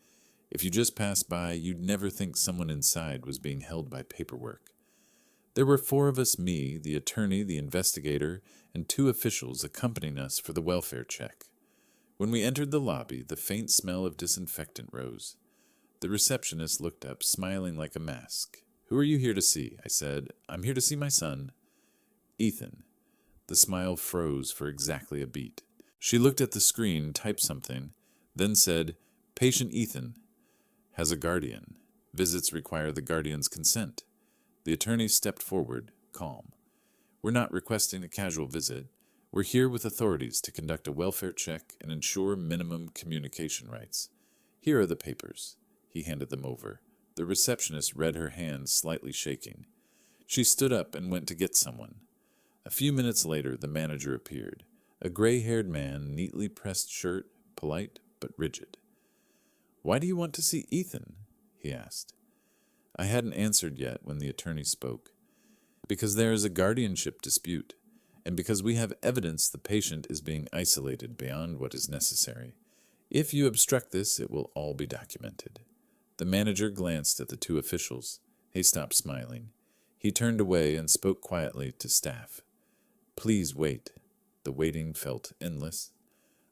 [SPEAKER 1] If you just passed by, you'd never think someone inside was being held by paperwork. There were 4 of us, me, the attorney, the investigator, and 2 officials accompanying us for the welfare check. When we entered the lobby, the faint smell of disinfectant rose. The receptionist looked up, smiling like a mask. "Who are you here to see?" I said. "I'm here to see my son." "Ethan." The smile froze for exactly a beat. She looked at the screen, typed something, then said, "Patient Ethan has a guardian. Visits require the guardian's consent." The attorney stepped forward, calm. "We're not requesting a casual visit. We're here with authorities to conduct a welfare check and ensure minimum communication rights. Here are the papers." He handed them over. The receptionist read her hand, slightly shaking. She stood up and went to get someone. A few minutes later, the manager appeared. A gray-haired man, neatly pressed shirt, polite but rigid. "Why do you want to see Ethan?" he asked. I hadn't answered yet when the attorney spoke. "Because there is a guardianship dispute, and because we have evidence the patient is being isolated beyond what is necessary. If you obstruct this, it will all be documented." The manager glanced at the 2 officials. He stopped smiling. He turned away and spoke quietly to staff. "Please wait." The waiting felt endless.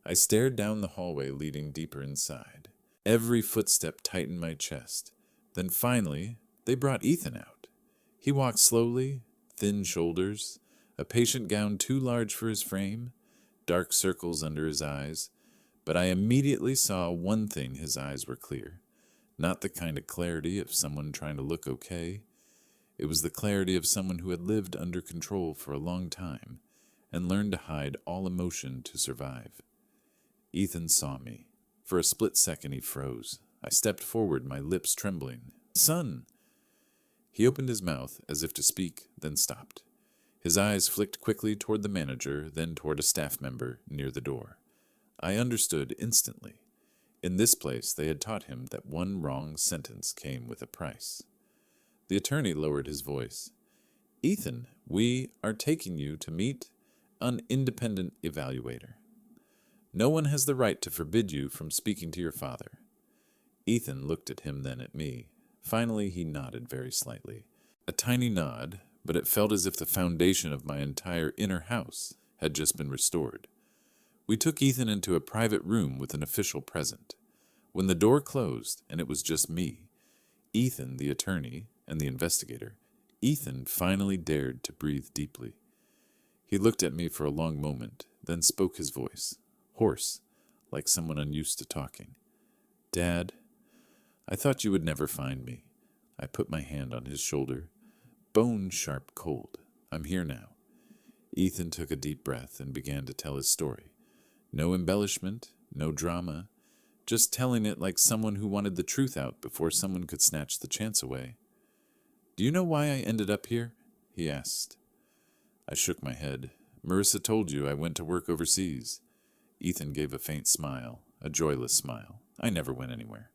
[SPEAKER 1] I stared down the hallway leading deeper inside. Every footstep tightened my chest. Then finally, they brought Ethan out. He walked slowly, thin shoulders, a patient gown too large for his frame, dark circles under his eyes. But I immediately saw one thing: his eyes were clear. Not the kind of clarity of someone trying to look okay. It was the clarity of someone who had lived under control for a long time and learned to hide all emotion to survive. Ethan saw me. For a split second he froze. I stepped forward, my lips trembling. "Son!" He opened his mouth as if to speak, then stopped. His eyes flicked quickly toward the manager, then toward a staff member near the door. I understood instantly. In this place they had taught him that one wrong sentence came with a price. The attorney lowered his voice. "Ethan, we are taking you to meet an independent evaluator. No one has the right to forbid you from speaking to your father." Ethan looked at him, then at me. Finally, he nodded very slightly. A tiny nod, but it felt as if the foundation of my entire inner house had just been restored. We took Ethan into a private room with an official present. When the door closed, and it was just me, Ethan, the attorney, and the investigator, Ethan finally dared to breathe deeply. He looked at me for a long moment, then spoke, his voice hoarse, like someone unused to talking. "Dad, I thought you would never find me." I put my hand on his shoulder. Bone-sharp cold. "I'm here now." Ethan took a deep breath and began to tell his story. No embellishment, no drama, just telling it like someone who wanted the truth out before someone could snatch the chance away. "Do you know why I ended up here?" he asked. I shook my head. "Marissa told you I went to work overseas." Ethan gave a faint smile, a joyless smile. "I never went anywhere."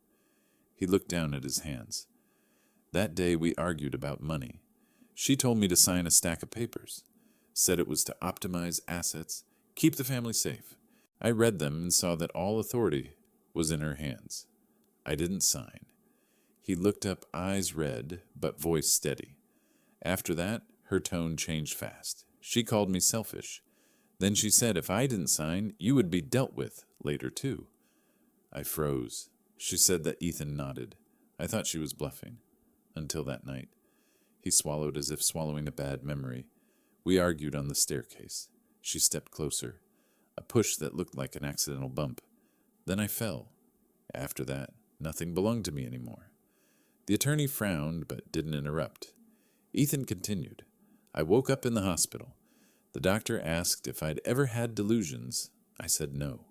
[SPEAKER 1] He looked down at his hands. "That day we argued about money. She told me to sign a stack of papers. Said it was to optimize assets, keep the family safe. I read them and saw that all authority was in her hands. I didn't sign." He looked up, eyes red, but voice steady. After that, her tone changed fast. She called me selfish. Then she said if I didn't sign, you would be dealt with later too. I froze. She said that. Ethan nodded. I thought she was bluffing. Until that night. He swallowed as if swallowing a bad memory. We argued on the staircase. She stepped closer. A push that looked like an accidental bump. Then I fell. After that, nothing belonged to me anymore. The attorney frowned but didn't interrupt. Ethan continued. I woke up in the hospital. The doctor asked if I'd ever had delusions. I said no.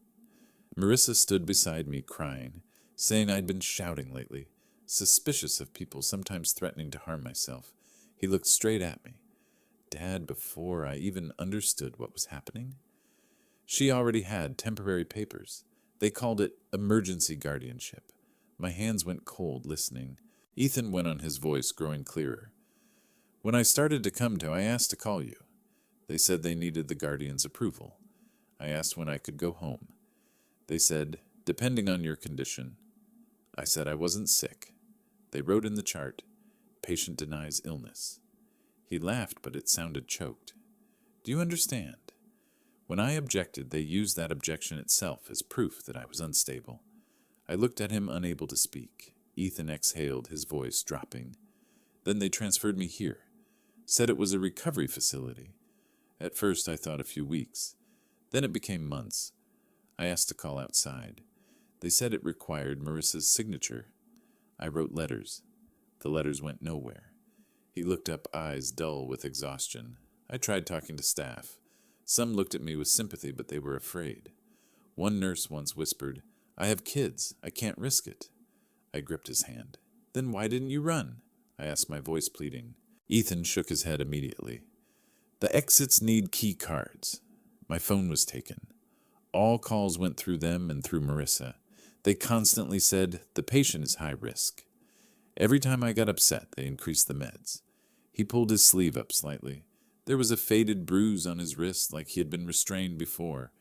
[SPEAKER 1] Marissa stood beside me crying, saying I'd been shouting lately, suspicious of people, sometimes threatening to harm myself. He looked straight at me. Dad, before I even understood what was happening? She already had temporary papers. They called it emergency guardianship. My hands went cold listening. Ethan went on, his voice growing clearer. When I started to come to, I asked to call you. They said they needed the guardian's approval. I asked when I could go home. They said, depending on your condition. I said I wasn't sick. They wrote in the chart, patient denies illness. He laughed, but it sounded choked. Do you understand? When I objected, they used that objection itself as proof that I was unstable. I looked at him, unable to speak. Ethan exhaled, his voice dropping. Then they transferred me here. Said it was a recovery facility. At first I thought a few weeks. Then it became months. I asked to call outside. They said it required Marissa's signature. I wrote letters. The letters went nowhere. He looked up, eyes dull with exhaustion. I tried talking to staff. Some looked at me with sympathy, but they were afraid. One nurse once whispered, I have kids. I can't risk it. I gripped his hand. Then why didn't you run? I asked, my voice pleading. Ethan shook his head immediately. The exits need key cards. My phone was taken. All calls went through them and through Marissa. They constantly said, the patient is high risk. Every time I got upset, they increased the meds. He pulled his sleeve up slightly. There was a faded bruise on his wrist like he had been restrained before.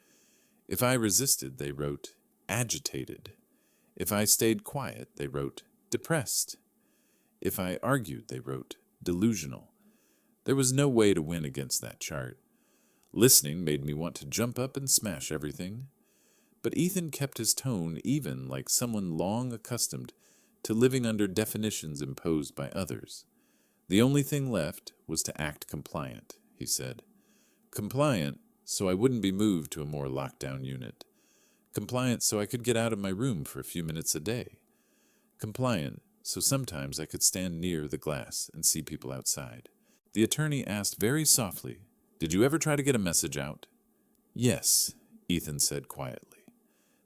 [SPEAKER 1] If I resisted, they wrote, agitated. If I stayed quiet, they wrote, depressed. If I argued, they wrote, delusional. There was no way to win against that chart. Listening made me want to jump up and smash everything. But Ethan kept his tone even, like someone long accustomed to living under definitions imposed by others. The only thing left was to act compliant, he said. Compliant, so I wouldn't be moved to a more locked-down unit. Compliant, so I could get out of my room for a few minutes a day. Compliant, so sometimes I could stand near the glass and see people outside. The attorney asked very softly, Did you ever try to get a message out? Yes, Ethan said quietly.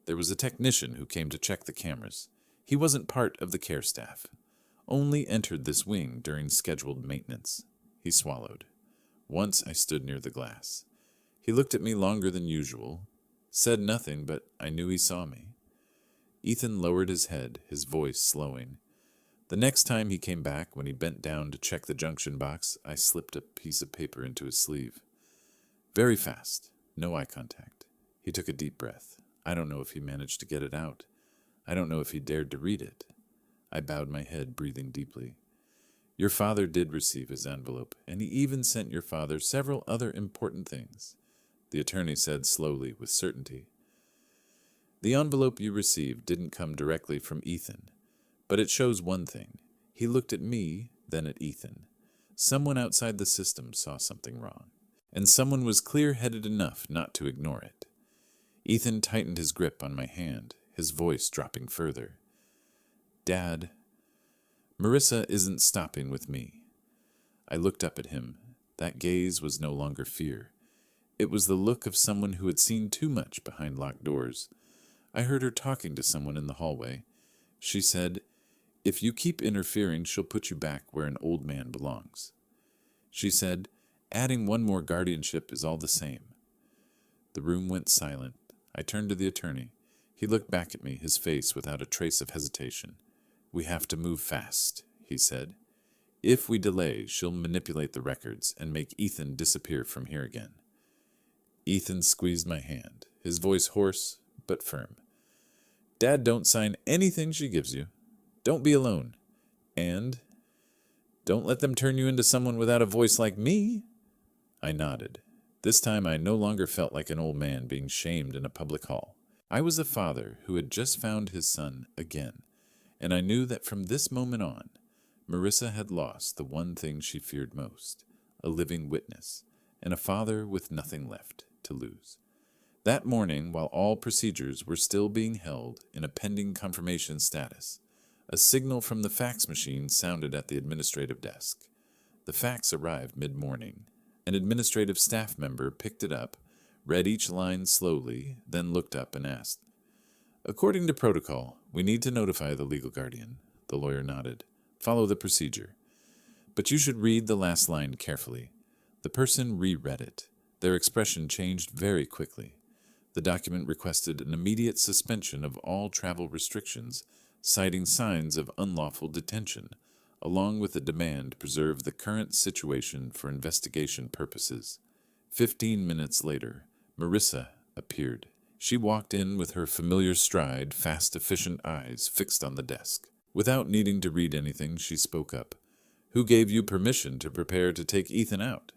[SPEAKER 1] There was a technician who came to check the cameras. He wasn't part of the care staff. Only entered this wing during scheduled maintenance. He swallowed. Once I stood near the glass. He looked at me longer than usual, said nothing, but I knew he saw me. Ethan lowered his head, his voice slowing. The next time he came back, when he bent down to check the junction box, I slipped a piece of paper into his sleeve. Very fast, no eye contact. He took a deep breath. I don't know if he managed to get it out. I don't know if he dared to read it. I bowed my head, breathing deeply. Your father did receive his envelope, and he even sent your father several other important things, the attorney said slowly, with certainty. The envelope you received didn't come directly from Ethan, but it shows one thing. He looked at me, then at Ethan. Someone outside the system saw something wrong, and someone was clear-headed enough not to ignore it. Ethan tightened his grip on my hand, his voice dropping further. Dad, Marissa isn't stopping with me. I looked up at him. That gaze was no longer fear. It was the look of someone who had seen too much behind locked doors. I heard her talking to someone in the hallway. She said, If you keep interfering, she'll put you back where an old man belongs. She said, Adding one more guardianship is all the same. The room went silent. I turned to the attorney. He looked back at me, his face without a trace of hesitation. We have to move fast, he said. If we delay, she'll manipulate the records and make Ethan disappear from here again. Ethan squeezed my hand, his voice hoarse but firm. Dad, don't sign anything she gives you. Don't be alone. And don't let them turn you into someone without a voice like me. I nodded. This time I no longer felt like an old man being shamed in a public hall. I was a father who had just found his son again, and I knew that from this moment on, Marissa had lost the one thing she feared most, a living witness, and a father with nothing left to lose. That morning, while all procedures were still being held in a pending confirmation status, a signal from the fax machine sounded at the administrative desk. The fax arrived mid-morning. An administrative staff member picked it up, read each line slowly, then looked up and asked, According to protocol, we need to notify the legal guardian. The lawyer nodded. Follow the procedure. But you should read the last line carefully. The person reread it. Their expression changed very quickly. The document requested an immediate suspension of all travel restrictions, citing signs of unlawful detention, along with a demand to preserve the current situation for investigation purposes. 15 minutes later, Marissa appeared. She walked in with her familiar stride, fast, efficient eyes fixed on the desk. Without needing to read anything, she spoke up. "Who gave you permission to prepare to take Ethan out?"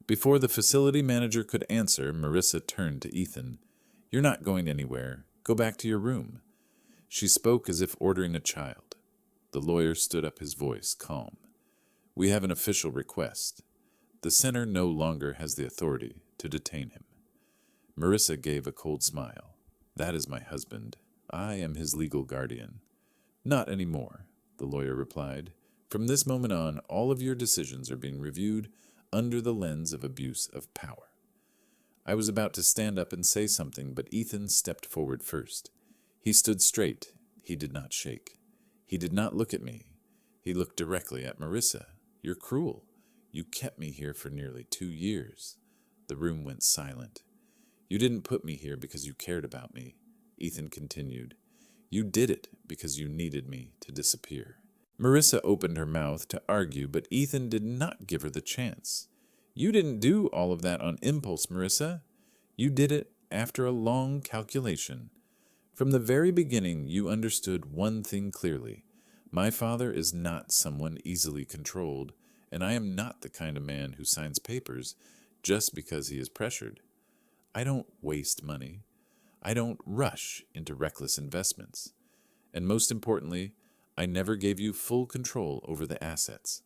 [SPEAKER 1] Before the facility manager could answer, Marissa turned to Ethan. "You're not going anywhere. Go back to your room." She spoke as if ordering a child. The lawyer stood up, his voice calm. "We have an official request. The center no longer has the authority to detain him." Marissa gave a cold smile. "That is my husband. I am his legal guardian." "Not anymore," the lawyer replied. "From this moment on, all of your decisions are being reviewed under the lens of abuse of power." I was about to stand up and say something, but Ethan stepped forward first. He stood straight. He did not shake. He did not look at me. He looked directly at Marissa. "You're cruel. You kept me here for nearly 2 years." The room went silent. "You didn't put me here because you cared about me," Ethan continued. "You did it because you needed me to disappear." Marissa opened her mouth to argue, but Ethan did not give her the chance. "You didn't do all of that on impulse, Marissa. You did it after a long calculation. From the very beginning, you understood one thing clearly. My father is not someone easily controlled, and I am not the kind of man who signs papers just because he is pressured. I don't waste money. I don't rush into reckless investments. And most importantly, I never gave you full control over the assets.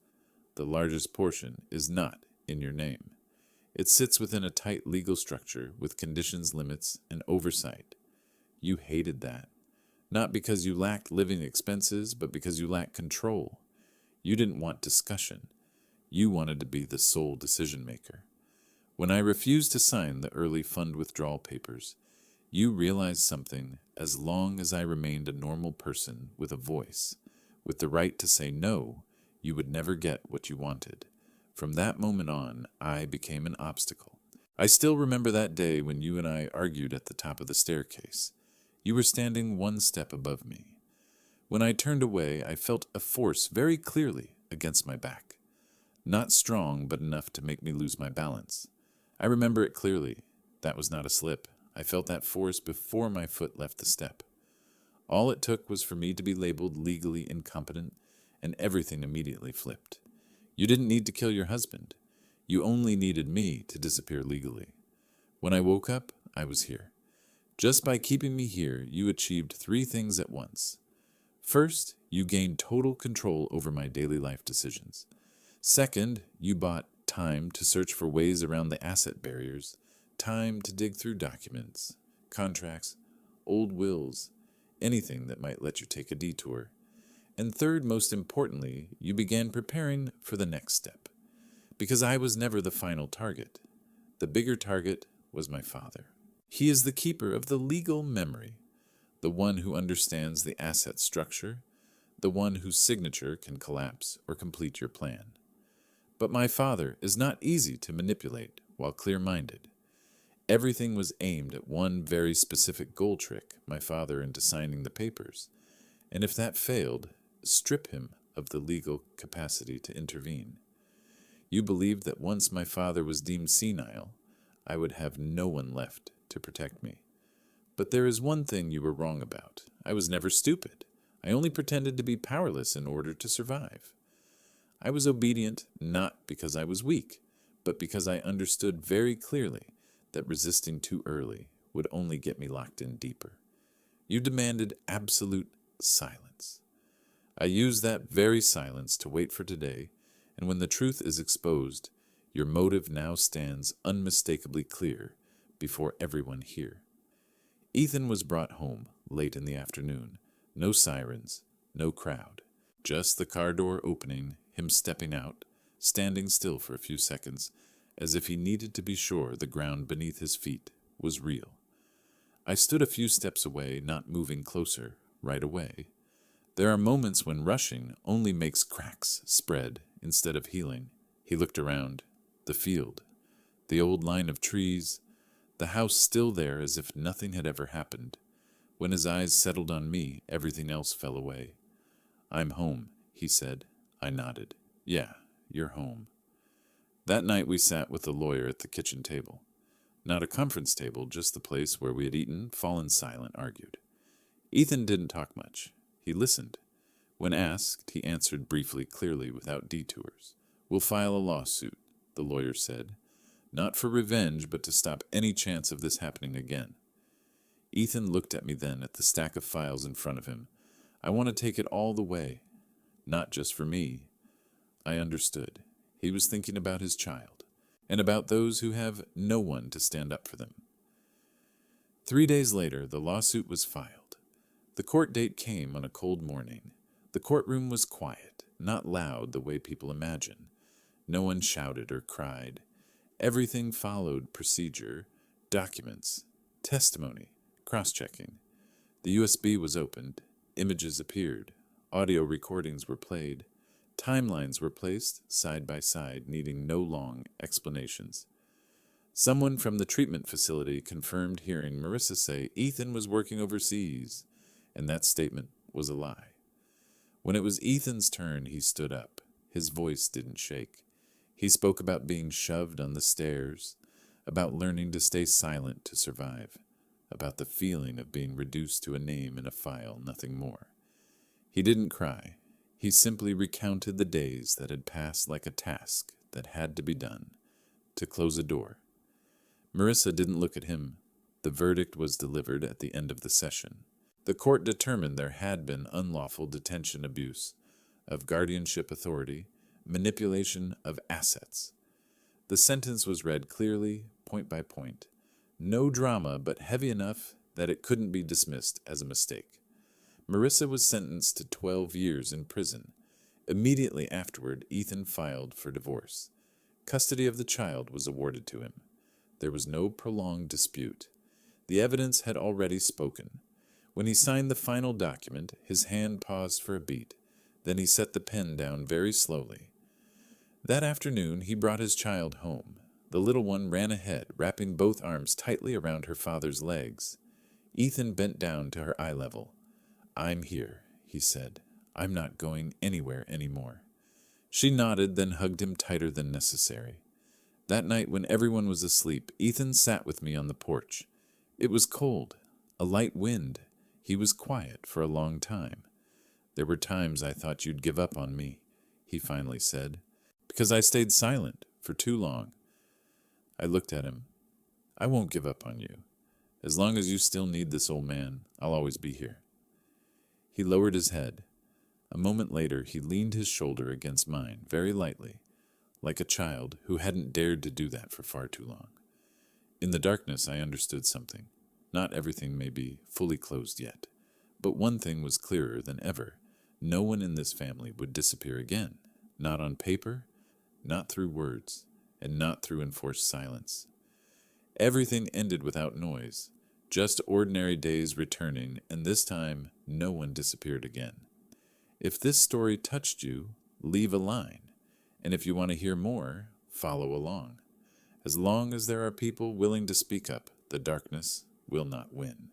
[SPEAKER 1] The largest portion is not in your name. It sits within a tight legal structure with conditions, limits, and oversight. You hated that. Not because you lacked living expenses, but because you lacked control. You didn't want discussion. You wanted to be the sole decision maker. When I refused to sign the early fund withdrawal papers, you realized something. As long as I remained a normal person with a voice, with the right to say no, you would never get what you wanted. From that moment on, I became an obstacle. I still remember that day when you and I argued at the top of the staircase. You were standing one step above me. When I turned away, I felt a force very clearly against my back. Not strong, but enough to make me lose my balance. I remember it clearly. That was not a slip. I felt that force before my foot left the step. All it took was for me to be labeled legally incompetent, and everything immediately flipped. You didn't need to kill your husband. You only needed me to disappear legally. When I woke up, I was here. Just by keeping me here, you achieved 3 things at once. First, you gained total control over my daily life decisions. Second, you bought time to search for ways around the asset barriers, time to dig through documents, contracts, old wills, anything that might let you take a detour. And third, most importantly, you began preparing for the next step. Because I was never the final target. The bigger target was my father. He is the keeper of the legal memory, the one who understands the asset structure, the one whose signature can collapse or complete your plan. But my father is not easy to manipulate while clear-minded. Everything was aimed at one very specific goal trick my father into signing the papers, and if that failed, strip him of the legal capacity to intervene. You believed that once my father was deemed senile, I would have no one left to protect me. But there is one thing you were wrong about. I was never stupid. I only pretended to be powerless in order to survive. I was obedient not because I was weak, but because I understood very clearly that resisting too early would only get me locked in deeper. You demanded absolute silence. I used that very silence to wait for today, and when the truth is exposed, your motive now stands unmistakably clear before everyone here. Ethan was brought home late in the afternoon. No sirens, no crowd. Just the car door opening, him stepping out, standing still for a few seconds, as if he needed to be sure the ground beneath his feet was real. I stood a few steps away, not moving closer right away. There are moments when rushing only makes cracks spread instead of healing. He looked around. The field, the old line of trees, the house still there as if nothing had ever happened. When his eyes settled on me, everything else fell away. "I'm home," he said. I nodded. "Yeah, you're home." That night we sat with the lawyer at the kitchen table. Not a conference table, just the place where we had eaten, fallen silent, argued. Ethan didn't talk much. He listened. When asked, he answered briefly, clearly, without detours. "We'll file a lawsuit," the lawyer said. "Not for revenge, but to stop any chance of this happening again." Ethan looked at me then, at the stack of files in front of him. "I want to take it all the way. Not just for me." I understood. He was thinking about his child, and about those who have no one to stand up for them. 3 days later, the lawsuit was filed. The court date came on a cold morning. The courtroom was quiet, not loud the way people imagine. No one shouted or cried. Everything followed procedure, documents, testimony, cross-checking. The USB was opened, images appeared, audio recordings were played, timelines were placed side by side, needing no long explanations. Someone from the treatment facility confirmed hearing Marissa say Ethan was working overseas, and that statement was a lie. When it was Ethan's turn, he stood up. His voice didn't shake. He spoke about being shoved on the stairs, about learning to stay silent to survive, about the feeling of being reduced to a name in a file, nothing more. He didn't cry. He simply recounted the days that had passed like a task that had to be done, to close a door. Marissa didn't look at him. The verdict was delivered at the end of the session. The court determined there had been unlawful detention abuse of guardianship authority, manipulation of assets. The sentence was read clearly, point by point. No drama, but heavy enough that it couldn't be dismissed as a mistake. Marissa was sentenced to 12 years in prison. Immediately afterward, Ethan filed for divorce. Custody of the child was awarded to him. There was no prolonged dispute. The evidence had already spoken. When he signed the final document, his hand paused for a beat. Then he set the pen down very slowly. That afternoon, he brought his child home. The little one ran ahead, wrapping both arms tightly around her father's legs. Ethan bent down to her eye level. "I'm here," he said. "I'm not going anywhere anymore." She nodded, then hugged him tighter than necessary. That night, when everyone was asleep, Ethan sat with me on the porch. It was cold, a light wind. He was quiet for a long time. "There were times I thought you'd give up on me," he finally said, "because I stayed silent for too long." I looked at him. "I won't give up on you. As long as you still need this old man, I'll always be here." He lowered his head. A moment later, he leaned his shoulder against mine, very lightly, like a child who hadn't dared to do that for far too long. In the darkness, I understood something. Not everything may be fully closed yet, but one thing was clearer than ever. No one in this family would disappear again. Not on paper, not through words, and not through enforced silence. Everything ended without noise, just ordinary days returning, and this time no one disappeared again. If this story touched you, leave a line, and if you want to hear more, follow along. As long as there are people willing to speak up, the darkness will not win.